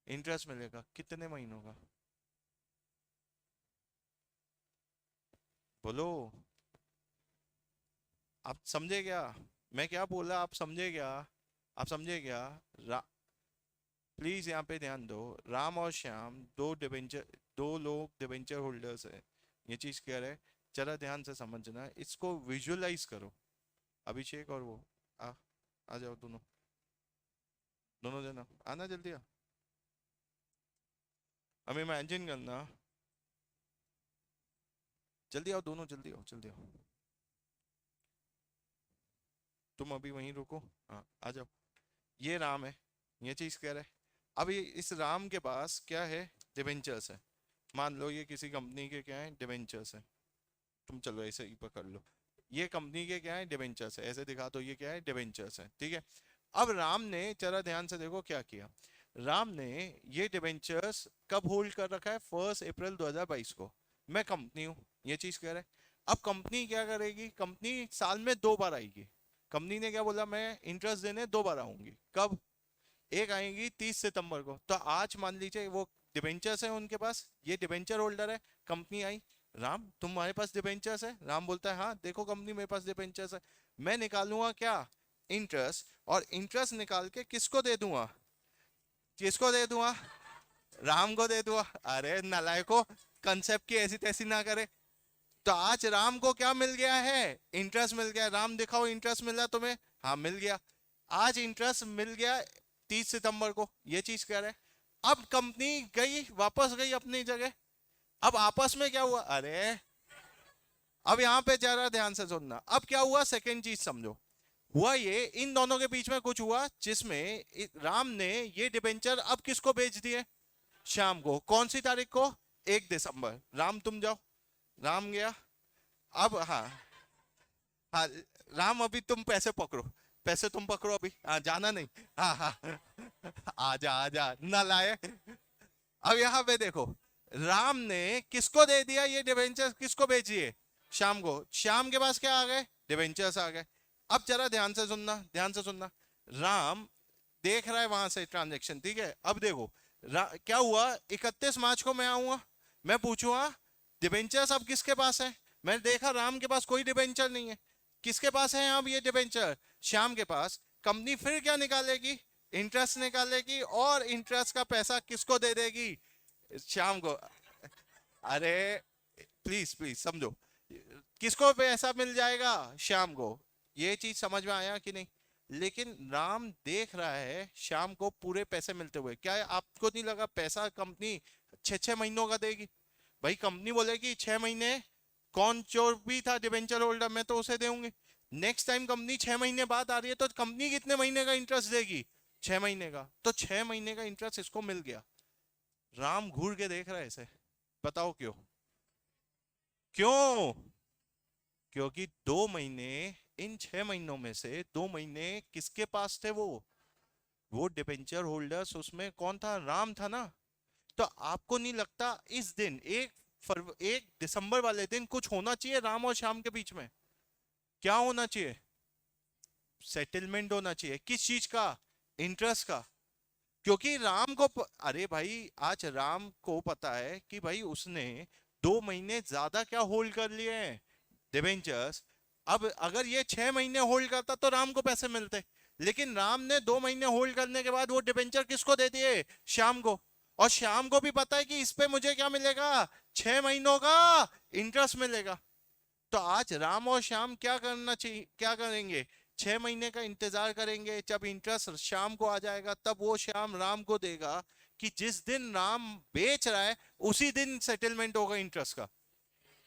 इंटरेस्ट मिलेगा। कितने महीनों का? बोलो। आप समझे क्या? मैं क्या बोला आप समझे क्या? आप समझे क्या? प्लीज यहाँ पे ध्यान दो। राम और श्याम दो डिबेंचर, दो लोग डिबेंचर होल्डर्स है। ये चीज क्या है, जरा ध्यान से समझना, इसको विजुअलाइज करो। अभिषेक और वो आ आ जाओ दोनों, दोनों जना आना जल्दी आ। अब इमेजिन करना, जल्दी आओ दोनों, जल्दी आओ जल्दी आओ। तुम अभी वहीं रुको, हाँ आ जाओ। ये राम है, ये चीज कह रहा है। अब ये इस राम के पास क्या है? डिबेंचर्स है। मान लो ये किसी कंपनी के क्या है? डिबेंचर्स है। तुम चलो ऐसे ही पकड़ लो, ये कंपनी के क्या है? डिबेंचर्स है। ऐसे दिखा दो ये क्या है? डिबेंचर्स है, ठीक है। अब राम ने, जरा ध्यान से देखो क्या किया। राम ने ये डिबेंचर्स कब होल्ड कर रखा है? 1 अप्रैल 2022 को। मैं कंपनी हूँ, ये चीज कह रहा है। अब कंपनी क्या करेगी? कंपनी साल में 2 बार आएगी। कंपनी ने क्या बोला? मैं इंटरेस्ट देने 2 बार आऊंगी। कब? एक आएंगी 30 सितंबर को। तो आज मान लीजिए वो डिबेंचर्स है उनके पास, ये डिबेंचर होल्डर है। कंपनी आई, राम तुम्हारे पास डिबेंचर्स है? राम बोलता है हाँ देखो कंपनी मेरे पास डिबेंचर्स है। मैं निकालूंगा क्या? इंटरेस्ट। और इंटरेस्ट निकाल के किसको दे दूंगा? किसको दे दूंगा? राम को दे दूंगा। अरे नालायको, कंसेप्ट की ऐसी तैसी ना करे। तो आज राम को क्या मिल गया है? इंटरेस्ट मिल गया। राम दिखाओ इंटरेस्ट मिला तुम्हें? हाँ मिल गया। आज इंटरेस्ट मिल गया 30 सितंबर को, ये चीज कह रहे हैं। अब कंपनी गई, वापस गई अपनी जगह। अब आपस में क्या हुआ? अरे अब यहाँ पे जरा ध्यान से सुनना। अब क्या हुआ सेकंड चीज समझो। हुआ ये, इन दोनों के बीच में कुछ हुआ जिसमें राम ने ये डिबेंचर अब किसको बेच दिए? शाम को। कौन सी तारीख को? 1 दिसंबर। राम तुम जाओ। राम गया। अब हाँ, हाँ राम अभी तुम पैसे पकड़ो, पैसे तुम पकड़ो अभी, हाँ जाना नहीं। हाँ हाँ आजा आजा ना लाए। अब यहाँ पे देखो, राम ने किसको दे दिया ये डिवेंचर्स? किसको बेचिए? शाम को। शाम के पास क्या आ गए? डिवेंचर्स आ गए। अब जरा ध्यान से सुनना, ध्यान से सुनना। राम देख रहा है वहां से ट्रांजेक्शन, ठीक है। अब देखो क्या हुआ, 31 मार्च को मैं आऊंगा, मैं पूछूंगा डिबेंचर्स अब किसके पास है? मैंने देखा राम के पास कोई डिबेंचर नहीं है। किसके पास है अब ये डिबेंचर? श्याम के पास। कंपनी फिर क्या निकालेगी? इंटरेस्ट निकालेगी, और इंटरेस्ट का पैसा किसको दे देगी? श्याम को। अरे प्लीज प्लीज समझो, किसको पैसा मिल जाएगा? श्याम को। ये चीज समझ में आया कि नहीं? लेकिन राम देख रहा है श्याम को पूरे पैसे मिलते हुए। क्या है, आपको नहीं लगा पैसा कंपनी 6 6 महीनों का देगी? भाई कंपनी बोलेगी 6 महीने, कौन जो भी था डिबेंचर होल्डर मैं तो उसे दूंगी। नेक्स्ट टाइम कंपनी 6 महीने बाद आ रही है तो कंपनी कितने महीने का इंटरेस्ट देगी? 6 महीने का। तो 6 महीने का इंटरेस्ट इसको मिल गया। राम घूर के देख रहा है इसे। बताओ क्यों? क्यों? क्योंकि 2 महीने, इन 6 महीनों में से 2 महीने किसके पास थे? वो डिबेंचर होल्डर्स, उसमें कौन था? राम था ना। तो आपको नहीं लगता इस दिन 1 दिसंबर वाले दिन कुछ होना चाहिए राम और श्याम के बीच में? क्या होना चाहिए? सेटलमेंट होना चाहिए। किस चीज का? इंटरेस्ट का। क्योंकि राम को अरे भाई आज राम को पता है कि भाई उसने 2 महीने ज्यादा क्या होल्ड कर लिए हैं डिबेंचर्स। अब अगर ये 6 महीने होल्ड करता तो राम को पैसे मिलते, लेकिन राम ने 2 महीने होल्ड करने के बाद वो डिबेंचर किसको दे दिए? श्याम को। और श्याम को भी पता है कि इस पे मुझे क्या मिलेगा? 6 महीनों का इंटरेस्ट मिलेगा। तो आज राम और श्याम क्या करना चाहिए, क्या करेंगे? 6 महीने का इंतजार करेंगे, जब इंटरेस्ट श्याम को आ जाएगा तब वो श्याम राम को देगा कि जिस दिन राम बेच रहा है उसी दिन सेटलमेंट होगा इंटरेस्ट का।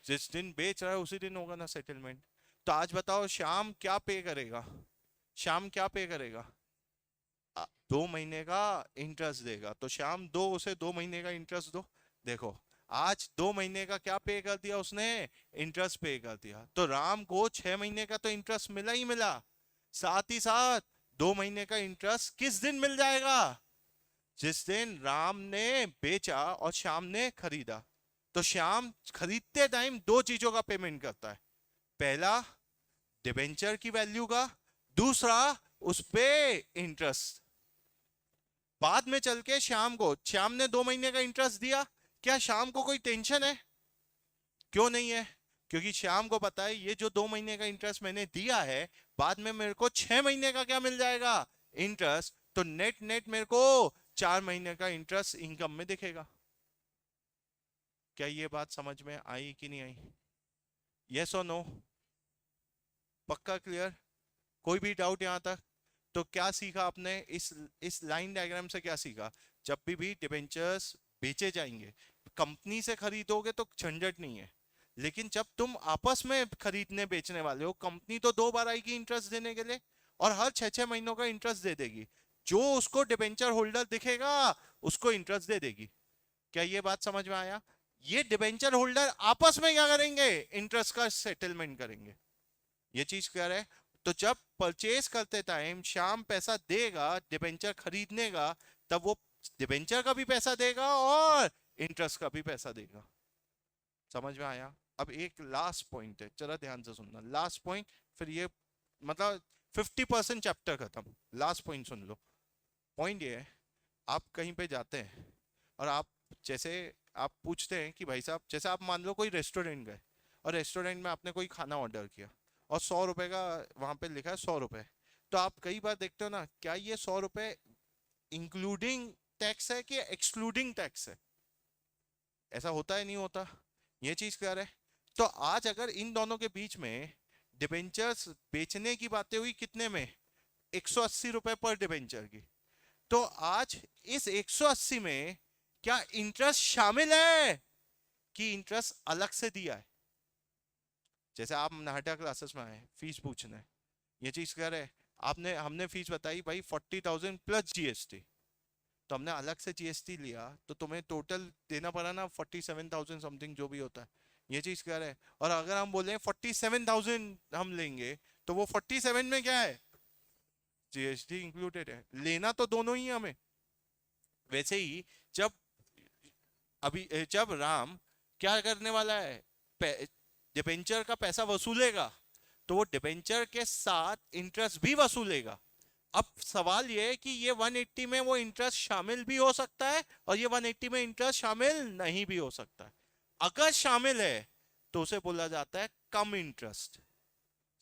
जिस दिन बेच रहा है उसी दिन होगा ना सेटलमेंट। तो आज बताओ श्याम क्या पे करेगा? श्याम क्या पे करेगा? 2 महीने का इंटरेस्ट देगा, तो श्याम दो, उसे 2 महीने का इंटरेस्ट दो। देखो आज 2 महीने का क्या पे कर दिया उसने? इंटरेस्ट पे कर दिया। तो राम को 6 महीने का तो इंटरेस्ट मिला ही मिला, साथ ही साथ 2 महीने का इंटरेस्ट किस दिन मिल जाएगा? जिस दिन राम ने बेचा और श्याम ने खरीदा। तो श्याम खरीदते टाइम दो चीजों का पेमेंट करता है। पहला डिबेंचर की वैल्यू का, दूसरा उस पे इंटरेस्ट। बाद में चल के श्याम ने 2 महीने का इंटरेस्ट दिया, क्या श्याम को कोई टेंशन है? क्यों नहीं है? क्योंकि श्याम को पता है ये जो 2 महीने का इंटरेस्ट मैंने दिया है, बाद में मेरे को 6 महीने का क्या मिल जाएगा? इंटरेस्ट। तो नेट नेट मेरे को 4 महीने का इंटरेस्ट इनकम में दिखेगा। क्या ये बात समझ में आई कि नहीं आई? यस और नो? पक्का क्लियर? कोई भी डाउट यहां तक? तो क्या सीखा आपने इस लाइन डायग्राम से? क्या सीखा? जब भी डिबेंचर्स बेचे जाएंगे, कंपनी से खरीदोगे तो झंझट नहीं है, लेकिन जब तुम आपस में खरीदने बेचने वाले हो, कंपनी तो 2 बार आएगी इंटरेस्ट देने के लिए, और हर 6 6 महीनों का इंटरेस्ट दे देगी। जो उसको डिबेंचर होल्डर दिखेगा उसको इंटरेस्ट दे देगी। क्या ये बात समझ में आया? ये डिबेंचर होल्डर आपस में क्या करेंगे? इंटरेस्ट का सेटलमेंट करेंगे। ये चीज क्लियर है? तो जब परचेज करते टाइम श्याम पैसा देगा डिबेंचर खरीदने का, तब वो डिबेंचर का भी पैसा देगा और इंटरेस्ट का भी पैसा देगा। समझ में आया? अब एक लास्ट पॉइंट है, जरा ध्यान से सुनना, लास्ट पॉइंट, फिर ये मतलब 50% चैप्टर खत्म। लास्ट पॉइंट सुन लो। पॉइंट ये है, आप कहीं पे जाते हैं और आप जैसे आप पूछते हैं कि भाई साहब, जैसे आप मान लो कोई रेस्टोरेंट गए और रेस्टोरेंट में आपने कोई खाना ऑर्डर किया और 100 रुपए का वहां पे लिखा है, 100 रुपए। तो आप कई बार देखते हो ना, क्या ये 100 रुपए इंक्लूडिंग टैक्स है कि एक्सक्लूडिंग टैक्स है? ऐसा होता है नहीं होता? ये चीज क्लियर है? तो आज अगर इन दोनों के बीच में डिबेंचर्स बेचने की बातें हुई कितने में? 180 रुपए पर डिबेंचर की। तो आज इस 180 में क्या इंटरेस्ट शामिल है कि इंटरेस्ट अलग से दिया है? जैसे आप नाटा क्लासेस में आए, फीस पूछना है, ये चीज क्लियर है? आपने हमने फीस बताई भाई 40,000 प्लस जीएसटी, तो हमने अलग से जीएसटी लिया तो तुम्हें टोटल देना पड़ा ना 47,000 समथिंग जो भी होता है। ये चीज क्या है? और अगर हम बोले 47,000 हम लेंगे, तो वो 47 में क्या है? जीएसटी इंक्लूडेड है। लेना तो दोनों ही हमें। वैसे ही जब जब राम क्या करने वाला है, डिबेंचर का पैसा वसूलेगा, तो वो डिबेंचर के साथ इंटरेस्ट भी वसूलेगा। अब सवाल ये है कि ये 180 में वो इंटरेस्ट शामिल भी हो सकता है और ये 180 में इंटरेस्ट शामिल नहीं भी हो सकता है। अगर शामिल है तो उसे बोला जाता है कम इंटरेस्ट।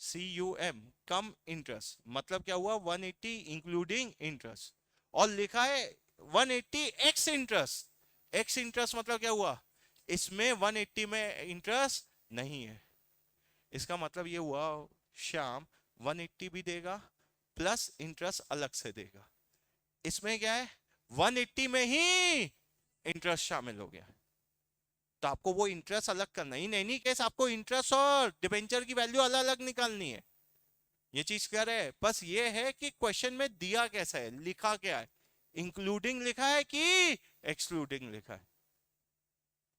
CUM, कम इंटरेस्ट। मतलब क्या हुआ? 180 इंक्लूडिंग इंटरेस्ट। और लिखा है 180 एक्स इंटरेस्ट। एक्स इंटरेस्ट मतलब क्या हुआ? इसमें 180 में इंटरेस्ट नहीं है। इसका मतलब ये हुआ श्याम 180 भी देगा प्लस इंटरेस्ट अलग से देगा। इसमें क्या है? 180 में ही इंटरेस्ट शामिल हो गया। तो आपको वो इंटरेस्ट अलग करना ही नहीं केस, आपको इंटरेस्ट और डिबेंचर की वैल्यू अलग अलग निकालनी है। ये चीज क्या है? बस ये है कि क्वेश्चन में दिया कैसा है, लिखा क्या है, इंक्लूडिंग लिखा है कि एक्सक्लूडिंग लिखा है।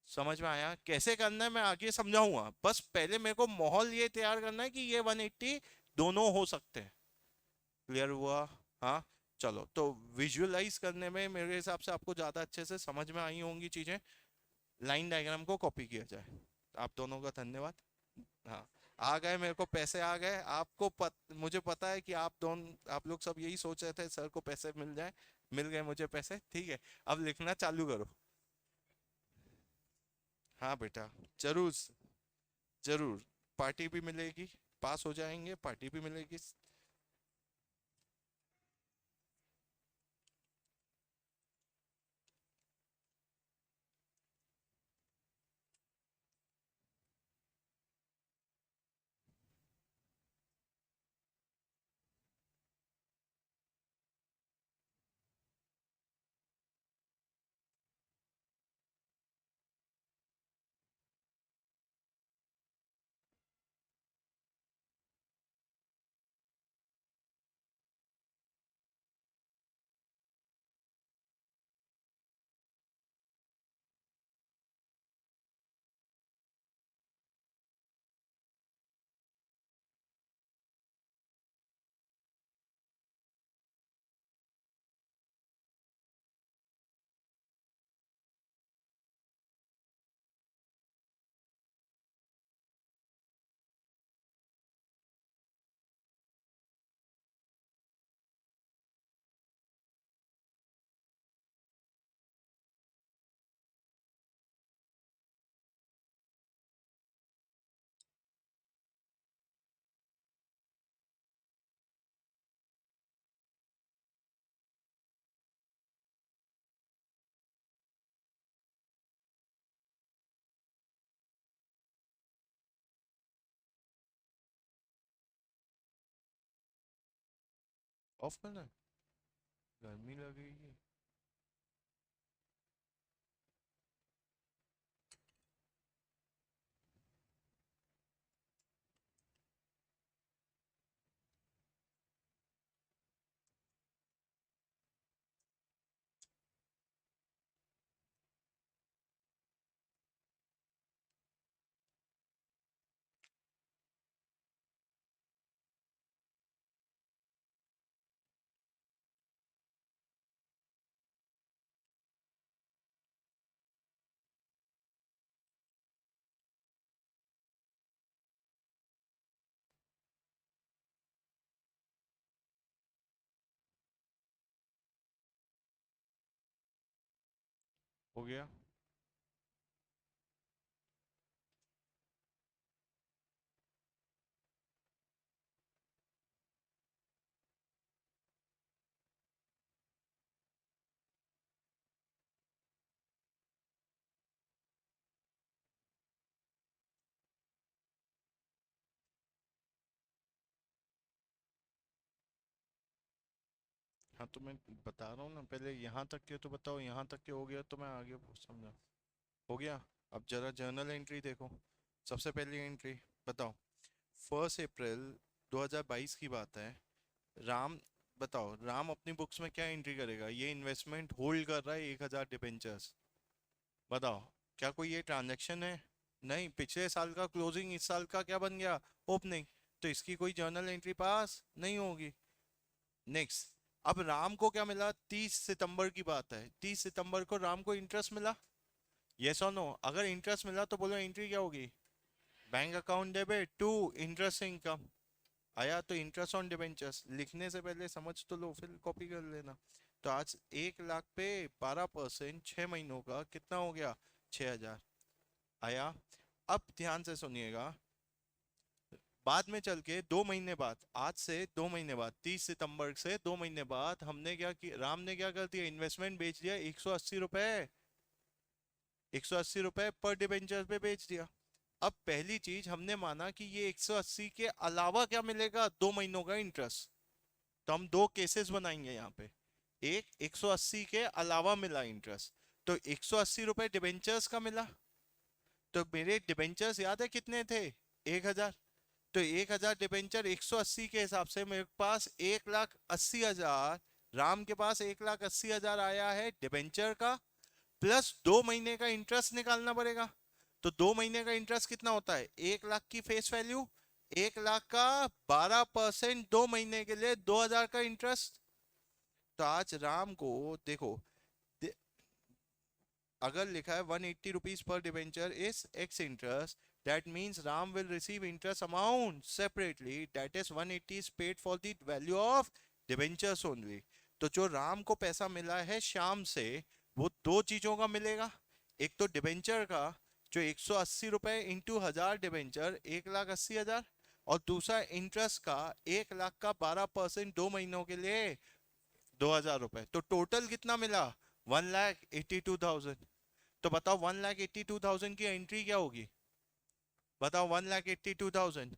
समझ में आया? कैसे करना है मैं आगे समझाऊंगा, बस पहले मेरे को माहौल ये तैयार करना है कि ये 180 दोनों हो सकते हैं। क्लियर हुआ? हाँ। चलो, तो विजुअलाइज करने में मेरे हिसाब से आपको ज्यादा अच्छे से समझ में आई होंगी चीजें। लाइन डायग्राम को कॉपी किया जाए। आप दोनों का धन्यवाद। हाँ। आ गए, मेरे को पैसे आ गए। मुझे पता है कि आप लोग सब यही सोच रहे थे, सर को पैसे मिल जाए। मिल गए मुझे पैसे, ठीक है। अब लिखना चालू करो। हाँ बेटा, जरूर। जरूर। पार्टी भी मिलेगी। पास हो जाएंगे, पार्टी भी मिलेगी। ऑफ करना है? गर्मी लगेगी। हो गया। हाँ तो मैं बता रहा हूँ ना, पहले यहाँ तक के तो बताओ, यहाँ तक के हो गया तो मैं आगे समझा। हो गया। अब जरा जर्नल एंट्री देखो। सबसे पहली एंट्री बताओ। 1 अप्रैल 2022 की बात है। राम, बताओ राम अपनी बुक्स में क्या एंट्री करेगा? ये इन्वेस्टमेंट होल्ड कर रहा है 1,000 डिबेंचर्स। बताओ, क्या कोई ये ट्रांजैक्शन है? नहीं। पिछले साल का क्लोजिंग इस साल का क्या बन गया? ओपनिंग। तो इसकी कोई जर्नल एंट्री पास नहीं होगी। नेक्स्ट। अब राम को क्या मिला? 30 सितंबर की बात है, 30 सितंबर को राम को इंटरेस्ट मिला। यस और नो? अगर इंटरेस्ट मिला तो बोलो एंट्री क्या होगी? Bank account debit to interest income. आया तो इंटरेस्ट ऑन डिबेंचर्स। लिखने से पहले समझ तो लो, फिर कॉपी कर लेना। तो आज 1 लाख पे 12%, 6 महीनों का कितना हो गया? 6,000। आया। अब ध्यान से सुनिएगा। बाद में चल के 2 महीने बाद, आज से 2 महीने बाद, 30 सितंबर से 2 महीने बाद हमने क्या किया? राम ने क्या कर दिया? इन्वेस्टमेंट बेच दिया 180 रुपए। 180 रुपए पर डिबेंचर पे बेच दिया। अब पहली चीज हमने माना कि ये 180 के अलावा क्या मिलेगा? 2 महीनों का इंटरेस्ट। तो हम दो केसेस बनाएंगे यहाँ पे। एक, 180 के अलावा मिला इंटरेस्ट। तो 180 रुपए डिबेंचर्स का मिला। तो मेरे डिबेंचर्स याद है कितने थे? 1,000। तो 1,000 डिबेंचर 180 के हिसाब से मेरे पास 1,80,000। राम के पास 1,80,000 आया है डिबेंचर का। प्लस 2 महीने का इंटरेस्ट निकालना पड़ेगा। तो 2 महीने का इंटरेस्ट कितना होता है? 1 लाख की फेस वैल्यू। 1 लाख का 12%, 2 महीने के लिए 2,000 का इंटरेस्ट। तो आज राम को देखो, अगर लिखा है 180 rupees per debenture is x interest, That means Ram will receive interest amount separately. That is 180 is paid for the value of debentures only. तो जो राम को पैसा मिला है श्याम से, वो दो चीजों का मिलेगा। एक तो डिबेंचर का, जो 180 रुपए इंटू 1000 डिबेंचर, 1,80,000। और दूसरा इंटरेस्ट का, 1 लाख का 12% 2 महीनों के लिए 2,000 रुपए। तो टोटल कितना मिला? 1,82,000। तो बताओ 1,82,000 की एंट्री क्या होगी? बताओ 1,82,000।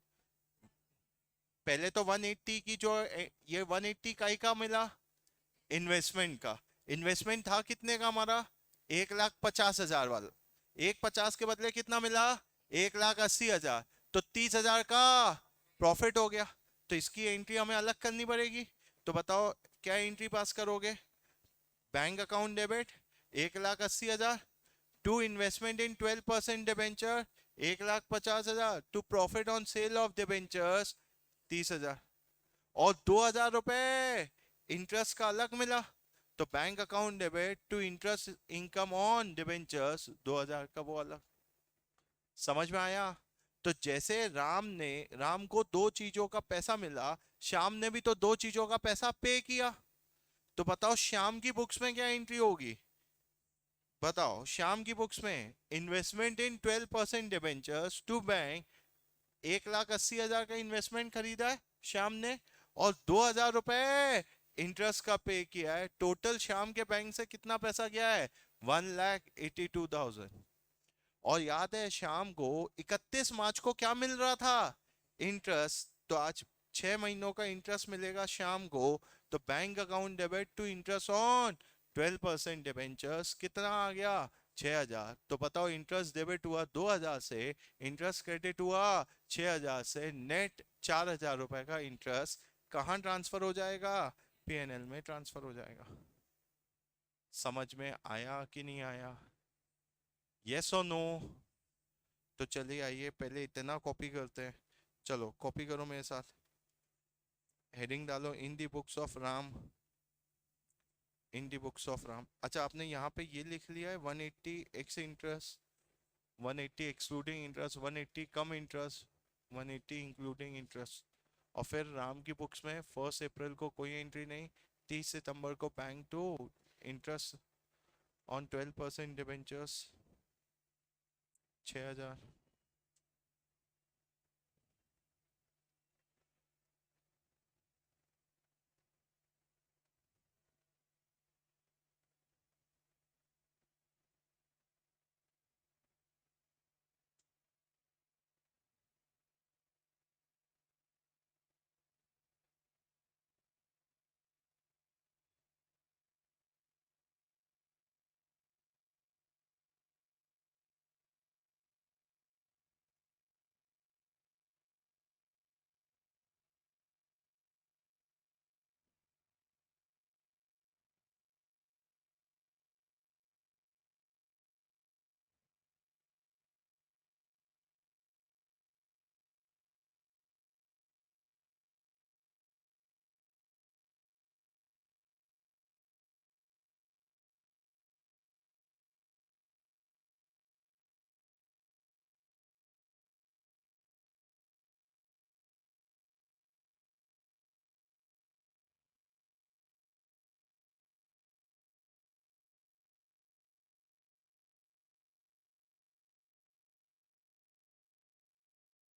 पहले तो 180 की जो ये 180 का ही का मिला इन्वेस्टमेंट का। इन्वेस्टमेंट था कितने का हमारा? 1,50,000 वाला। 1,50 के बदले कितना मिला? 1,80,000। तो 30,000 का प्रॉफिट हो गया। तो इसकी एंट्री हमें अलग करनी पड़ेगी। तो बताओ क्या एंट्री पास करोगे? Bank account debit 1,80,000 to investment in 12% debenture 1,50,000 to profit on sale of debentures 30,000। और 2,000 रुपए इंटरेस्ट का अलग मिला। तो bank account debit to interest income on debentures 2,000 का वो अलग। समझ में आया? तो जैसे राम को दो चीजों का पैसा मिला, श्याम ने भी तो दो चीजों का पैसा पे किया। तो बताओ श्याम की बुक्स में क्या एंट्री होगी? बताओ श्याम की बुक्स में investment in 12% debentures to bank, 1,80,000 का इन्वेस्टमेंट खरीदा है श्याम ने, और 2,000 रुपए इंटरेस्ट का पे किया है। टोटल श्याम के बैंक से कितना पैसा गया है? 1,82,000। और याद है श्याम को 31 मार्च को क्या मिल रहा था? इंटरेस्ट। तो आज 6 महीनों का इंटरेस्ट मिलेगा श्याम को। तो bank account debit to interest on 12% debentures कितना आ गया? 6,000। तो बताओ इंटरेस्ट डेबिट हुआ 2,000 से, इंटरेस्ट क्रेडिट हुआ 6,000 से, नेट 4,000 रुपए का इंटरेस्ट कहाँ ट्रांसफर हो जाएगा? पीएनएल में ट्रांसफर हो जाएगा। समझ में आया कि नहीं आया? यस और नो? तो चलिए आइए पहले इतना कॉपी करते हैं। चलो कॉपी करो मेरे साथ। हेडिंग डालो in the books of Ram. In the books of Ram. अच्छा आपने यहाँ पे ये लिख लिया है 180 ex interest, 180 excluding interest, 180 cum interest, 180 including interest. और फिर राम की बुक्स में 1 अप्रैल को कोई एंट्री नहीं, 30 सितंबर को bank to interest on 12% debentures 6,000।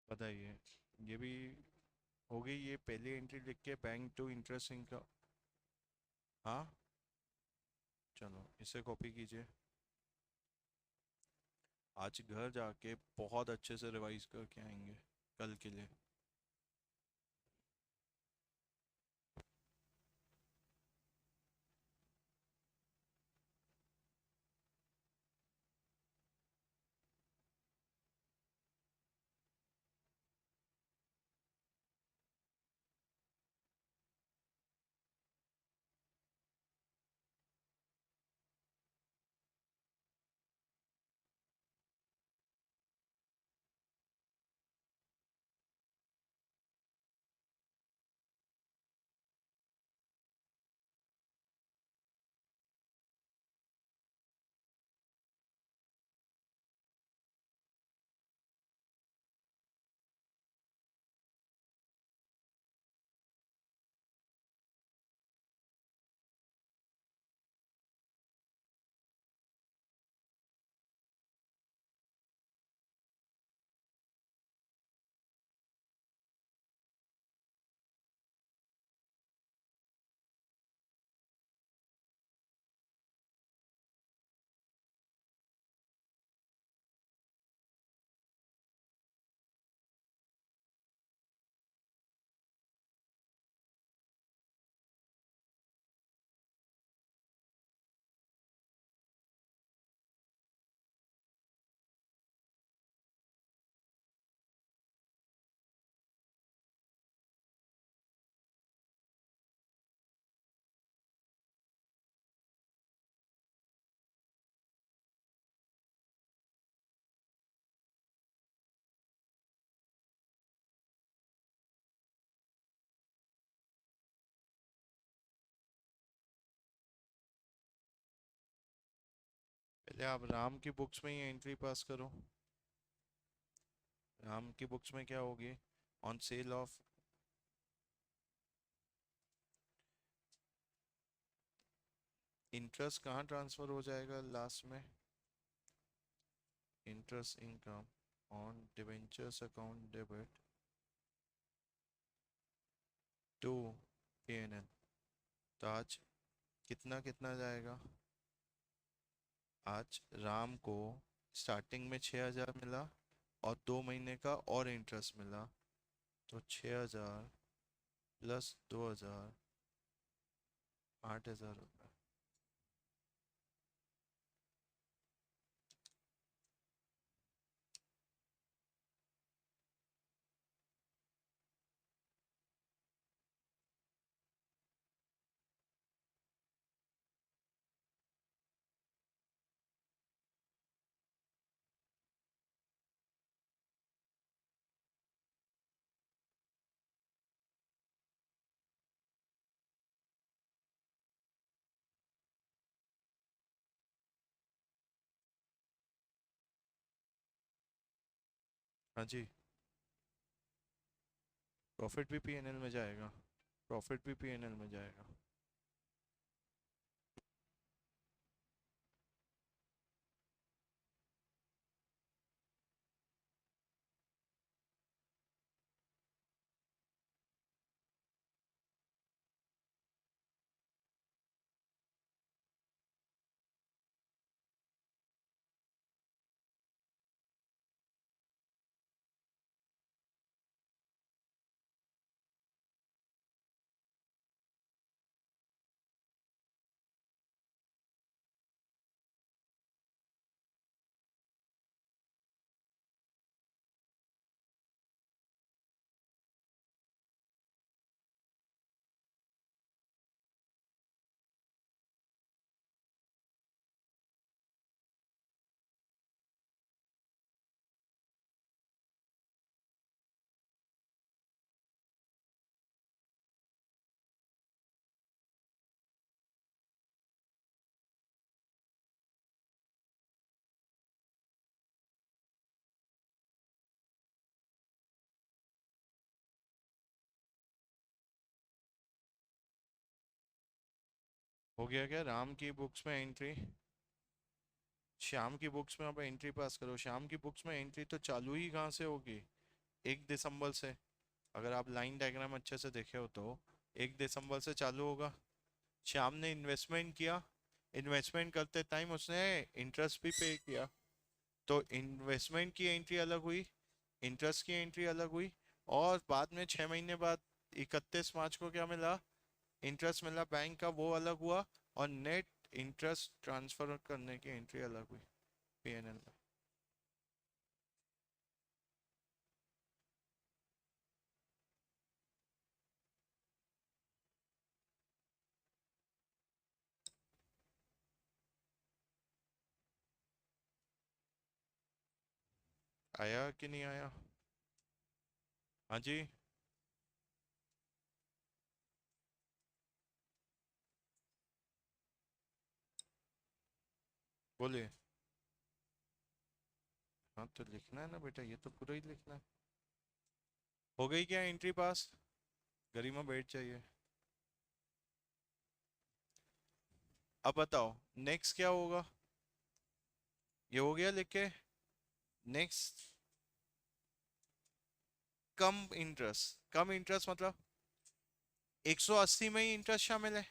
बताइए ये भी हो गई। ये पहली एंट्री लिख के बैंक टू इंटरेस्ट इनका। हाँ चलो इसे कॉपी कीजिए। आज घर जाके बहुत अच्छे से रिवाइज करके आएंगे कल के लिए। पहले आप राम की बुक्स में ही एंट्री पास करो। राम की बुक्स में क्या होगी? ऑन सेल ऑफ, इंटरेस्ट कहाँ ट्रांसफर हो जाएगा लास्ट में? Interest income on debentures account debit to PNL. तो आज कितना कितना जाएगा? आज राम को स्टार्टिंग में 6,000 मिला और 2 महीने का और इंटरेस्ट मिला, तो 6,000 प्लस 2,000, 8,000 रुपये। हाँ जी, प्रॉफिट भी पीएनएल में जाएगा, प्रॉफिट भी पीएनएल में जाएगा। हो गया क्या राम की बुक्स में एंट्री? श्याम की बुक्स में आप एंट्री पास करो। श्याम की बुक्स में एंट्री तो चालू ही कहाँ से होगी? 1 दिसंबर से। अगर आप लाइन डायग्राम अच्छे से देखे हो तो 1 दिसंबर से चालू होगा। श्याम ने इन्वेस्टमेंट किया, इन्वेस्टमेंट करते टाइम उसने इंटरेस्ट भी पे किया, तो इन्वेस्टमेंट की एंट्री अलग हुई, इंटरेस्ट की एंट्री अलग हुई, और बाद में 6 महीने बाद 31 मार्च को क्या मिला? इंटरेस्ट मिला बैंक का, वो अलग हुआ, और नेट इंटरेस्ट ट्रांसफर करने की एंट्री अलग हुई पीएनएल में। आया कि नहीं आया? हाँ जी, बोलिए। हाँ तो लिखना है ना बेटा, ये तो पूरा ही लिखना है। हो गई क्या एंट्री पास? गरिमा बैठ जाइए। अब बताओ नेक्स्ट क्या होगा? ये हो गया लिख के। नेक्स्ट, कम इंटरेस्ट। कम इंटरेस्ट मतलब 180 में ही इंटरेस्ट शामिल है।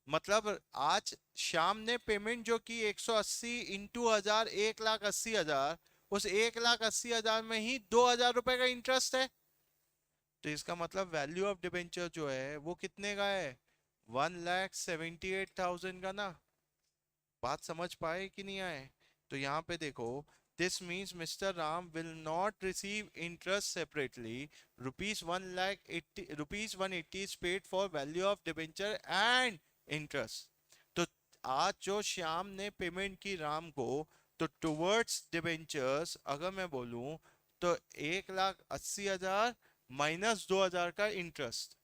मतलब आज शाम ने पेमेंट जो की 180 इंटू 1000, 1,80,000, उस 1,80,000 में ही 2,000 रुपए का इंटरेस्ट है। तो इसका मतलब वैल्यू ऑफ डिबेंचर जो है वो कितने का है? 1,78,000 का ना। बात समझ पाए कि नहीं आए? तो यहाँ पे देखो, this means mister Ram will not receive interest separately. Rupees 180 is paid for value of debenture and interest. तो आज जो श्याम ने पेमेंट की राम को, तो टुवर्ड्स डिबेंचर्स अगर मैं बोलूं, तो 1,80,000 माइनस 2,000 का इंटरेस्ट,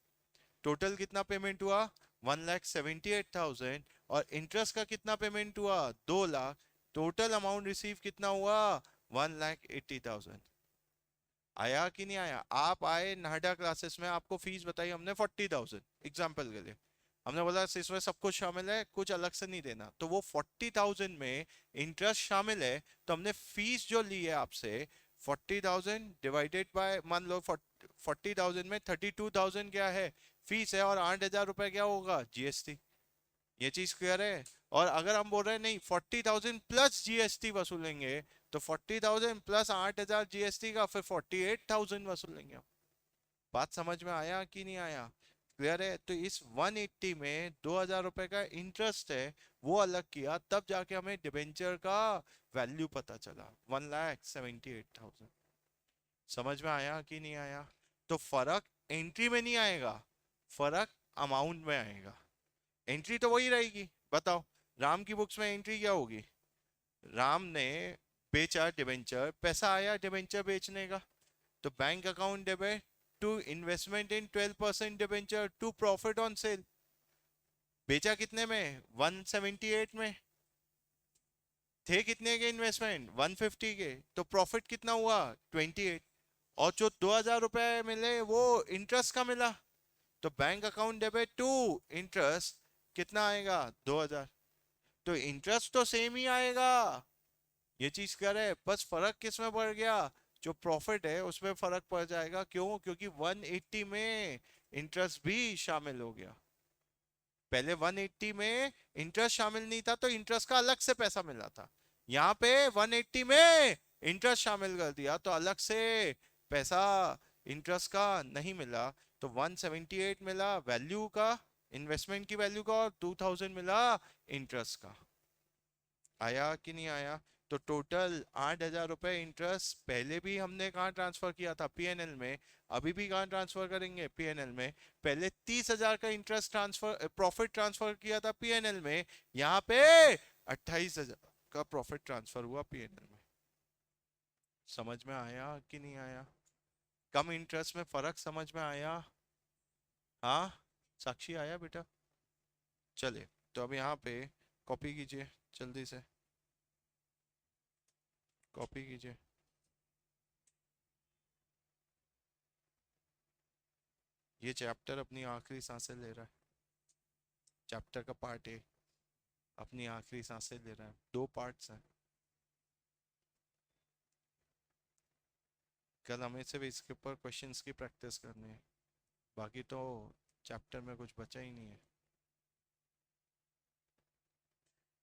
टोटल कितना पेमेंट हुआ? 1,78,000। और इंटरेस्ट का कितना पेमेंट हुआ? 2 लाख। टोटल अमाउंट रिसीव कितना हुआ? 1,80,000। आया कि नहीं आया? आप आए नाहडा क्लासेस में, आपको फीस बताई हमने 40,000 एग्जाम्पल के लिए। हमने बोला इसमें सब कुछ शामिल है, कुछ अलग से नहीं देना, तो वो 40,000 में इंटरेस्ट शामिल है। तो हमने फीस जो ली है आपसे 40,000 डिवाइडेड बाय, मान लो 40,000 में 32,000 क्या है? फीस है, और 8,000 रुपए क्या होगा? जीएसटी। ये चीज क्लियर है? और अगर हम बोल रहे हैं नहीं 40,000 प्लस जीएसटी वसूलेंगे, तो 40,000 प्लस 8,000 जीएसटी का, फिर 48,000 वसूलेंगे हम। बात समझ में आया कि नहीं आया? क्लियर है? तो इस 180 में 2,000 रुपए का इंटरेस्ट है, वो अलग किया, तब जाके हमें डिबेंचर का वैल्यू पता चला 1,78,000। समझ में आया कि नहीं आया? तो फर्क एंट्री में नहीं आएगा, फर्क अमाउंट में आएगा। एंट्री तो वही रहेगी। बताओ, राम की बुक्स में एंट्री क्या होगी? राम ने बेचा डिबेंचर, पैसा आया डिबेंचर बेचने का, तो bank account debit to investment in 12% debenture to profit on sale. बेचा कितने में? 178 में। थे कितने के इन्वेस्टमेंट? 150 के। तो प्रॉफिट कितना हुआ? 28। और जो 2,000 रुपए मिले वो इंटरेस्ट का मिला, तो bank account debit to interest कितना आएगा? 2,000। तो इंटरेस्ट तो सेम ही आएगा। ये चीज कर रहे, बस फर्क किस में पड़ गया? जो प्रॉफिट है उसमें फर्क पड़ जाएगा। क्यों? क्योंकि 180 में इंटरेस्ट भी शामिल हो गया। पहले 180 में इंटरेस्ट शामिल नहीं था, तो इंटरेस्ट का अलग से पैसा मिला था। यहाँ पे 180 में इंटरेस्ट शामिल कर दिया, तो अलग से पैसा इंटरेस्ट का नहीं मिला। तो 178 मिला वैल्यू का, इन्वेस्टमेंट की वैल्यू का, और 2,000 मिला इंटरेस्ट का। आया कि नहीं आया? तो टोटल 8,000 रुपए इंटरेस्ट पहले भी हमने कहाँ ट्रांसफर किया था? पीएनएल में। अभी भी कहाँ ट्रांसफर करेंगे? पीएनएल में। पहले 30,000 का इंटरेस्ट ट्रांसफर, प्रॉफिट ट्रांसफर किया था पीएनएल में। यहाँ पे 28,000 का प्रॉफिट ट्रांसफर हुआ पीएनएल में। समझ में आया कि नहीं आया? कम इंटरेस्ट में फर्क समझ में आया? हाँ, साक्षी आया बेटा? चलिए, तो अब यहाँ पे कॉपी कीजिए जल्दी से, कॉपी कीजिए। ये चैप्टर अपनी आखिरी सांसें ले रहा है। चैप्टर का पार्ट ए अपनी आखिरी सांसें ले रहा है। 2 पार्ट्स हैं। कल हमें सिर्फ इसके ऊपर क्वेश्चंस की प्रैक्टिस करनी है, बाकी तो चैप्टर में कुछ बचा ही नहीं है।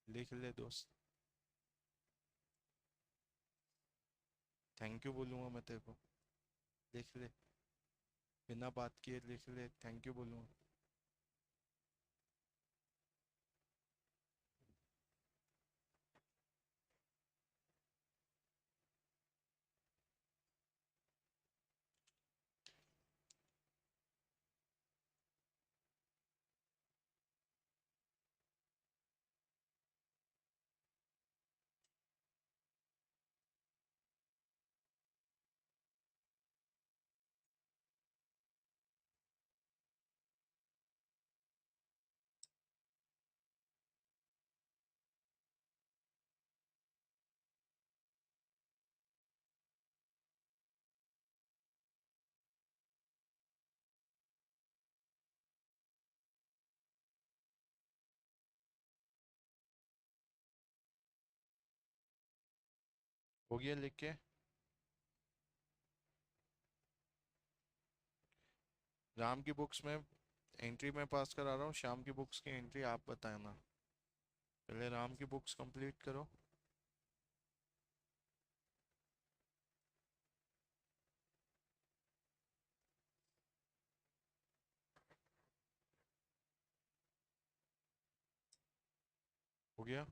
लिख ले दोस्त। थैंक यू बोलूँगा मैं तेरे को। लिख ले, बिना बात किए लिख ले, थैंक यू बोलूँगा। हो गया लिख के? राम की बुक्स में एंट्री में पास करा रहा हूँ, शाम की बुक्स की एंट्री आप बताना। पहले राम की बुक्स कंप्लीट करो। हो गया?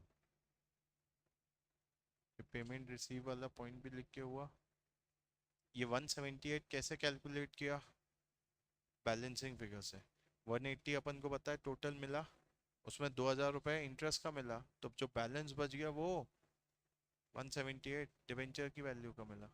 पेमेंट रिसीव वाला पॉइंट भी लिख के हुआ। ये 178 कैसे कैलकुलेट किया? बैलेंसिंग फिगर से। 180 अपन को पता है टोटल मिला, उसमें 2,000 रुपये इंटरेस्ट का मिला, तो जो बैलेंस बच गया वो 178 डिवेंचर की वैल्यू का मिला।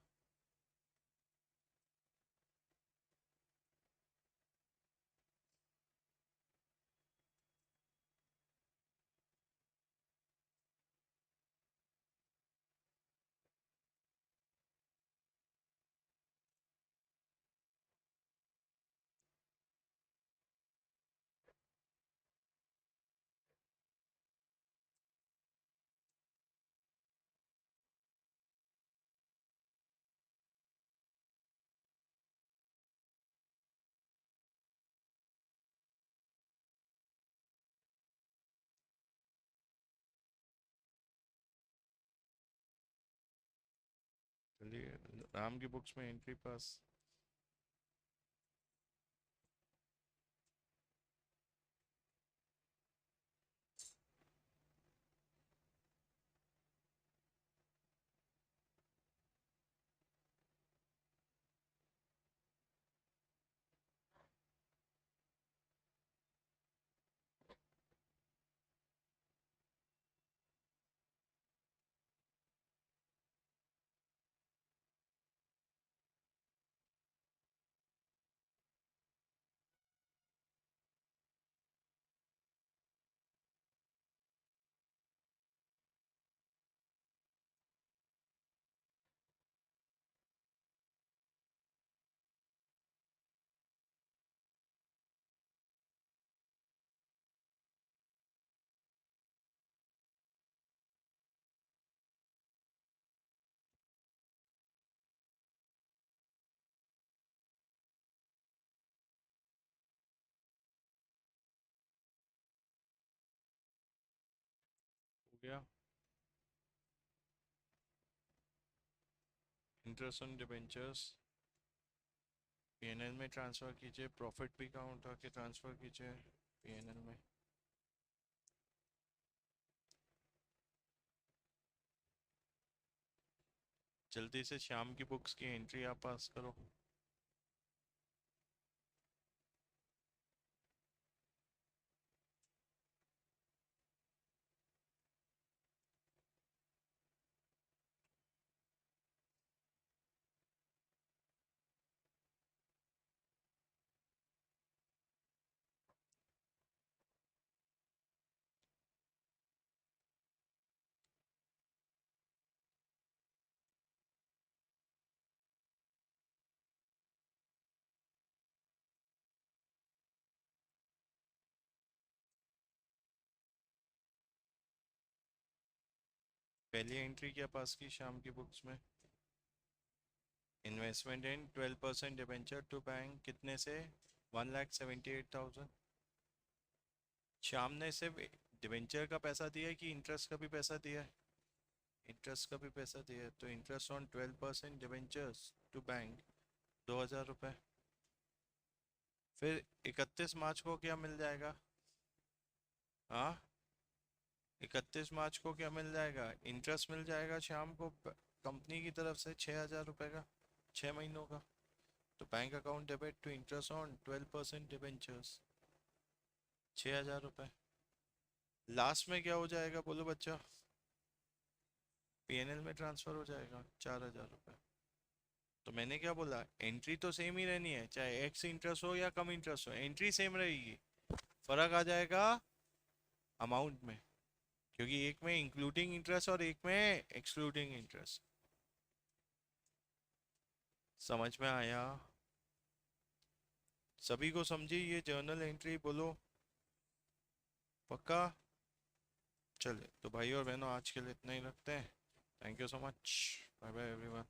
चलिए, राम की बुक्स में एंट्री पास। हो गया। इंटरेस्ट ऑन डिबेंचर्स पीएनएल में ट्रांसफर कीजिए, प्रॉफिट भी काउंट उठा के ट्रांसफर कीजिए पीएनएल में। जल्दी से शाम की बुक्स की एंट्री आप पास करो। पहली एंट्री क्या पास की शाम की बुक्स में? Investment in 12% debenture to bank, कितने से? 1,78,000। श्याम ने सिर्फ डिबेंचर का पैसा दिया है कि इंटरेस्ट का भी पैसा दिया है? इंटरेस्ट का भी पैसा दिया है, तो interest on 12% debentures to bank 2,000 रुपये। फिर 31 मार्च को क्या मिल जाएगा? हाँ, 31 मार्च को क्या मिल जाएगा? इंटरेस्ट मिल जाएगा शाम को कंपनी की तरफ से 6,000 रुपये का, 6 महीनों का। तो bank account debit to interest on 12% debentures 6,000 रुपये। लास्ट में क्या हो जाएगा बोलो बच्चा? पीएनएल में ट्रांसफर हो जाएगा 4,000 रुपये। तो मैंने क्या बोला, एंट्री तो सेम ही रहनी है, चाहे एक्स इंटरेस्ट हो या कम इंटरेस्ट हो, एंट्री सेम रहेगी। फर्क आ जाएगा अमाउंट में, क्योंकि एक में इंक्लूडिंग इंटरेस्ट और एक में एक्सक्लूडिंग इंटरेस्ट। समझ में आया? सभी को समझी ये जर्नल एंट्री? बोलो पक्का? चले तो भाई और बहनों, आज के लिए इतना ही रखते हैं। Thank you so much. Bye bye everyone.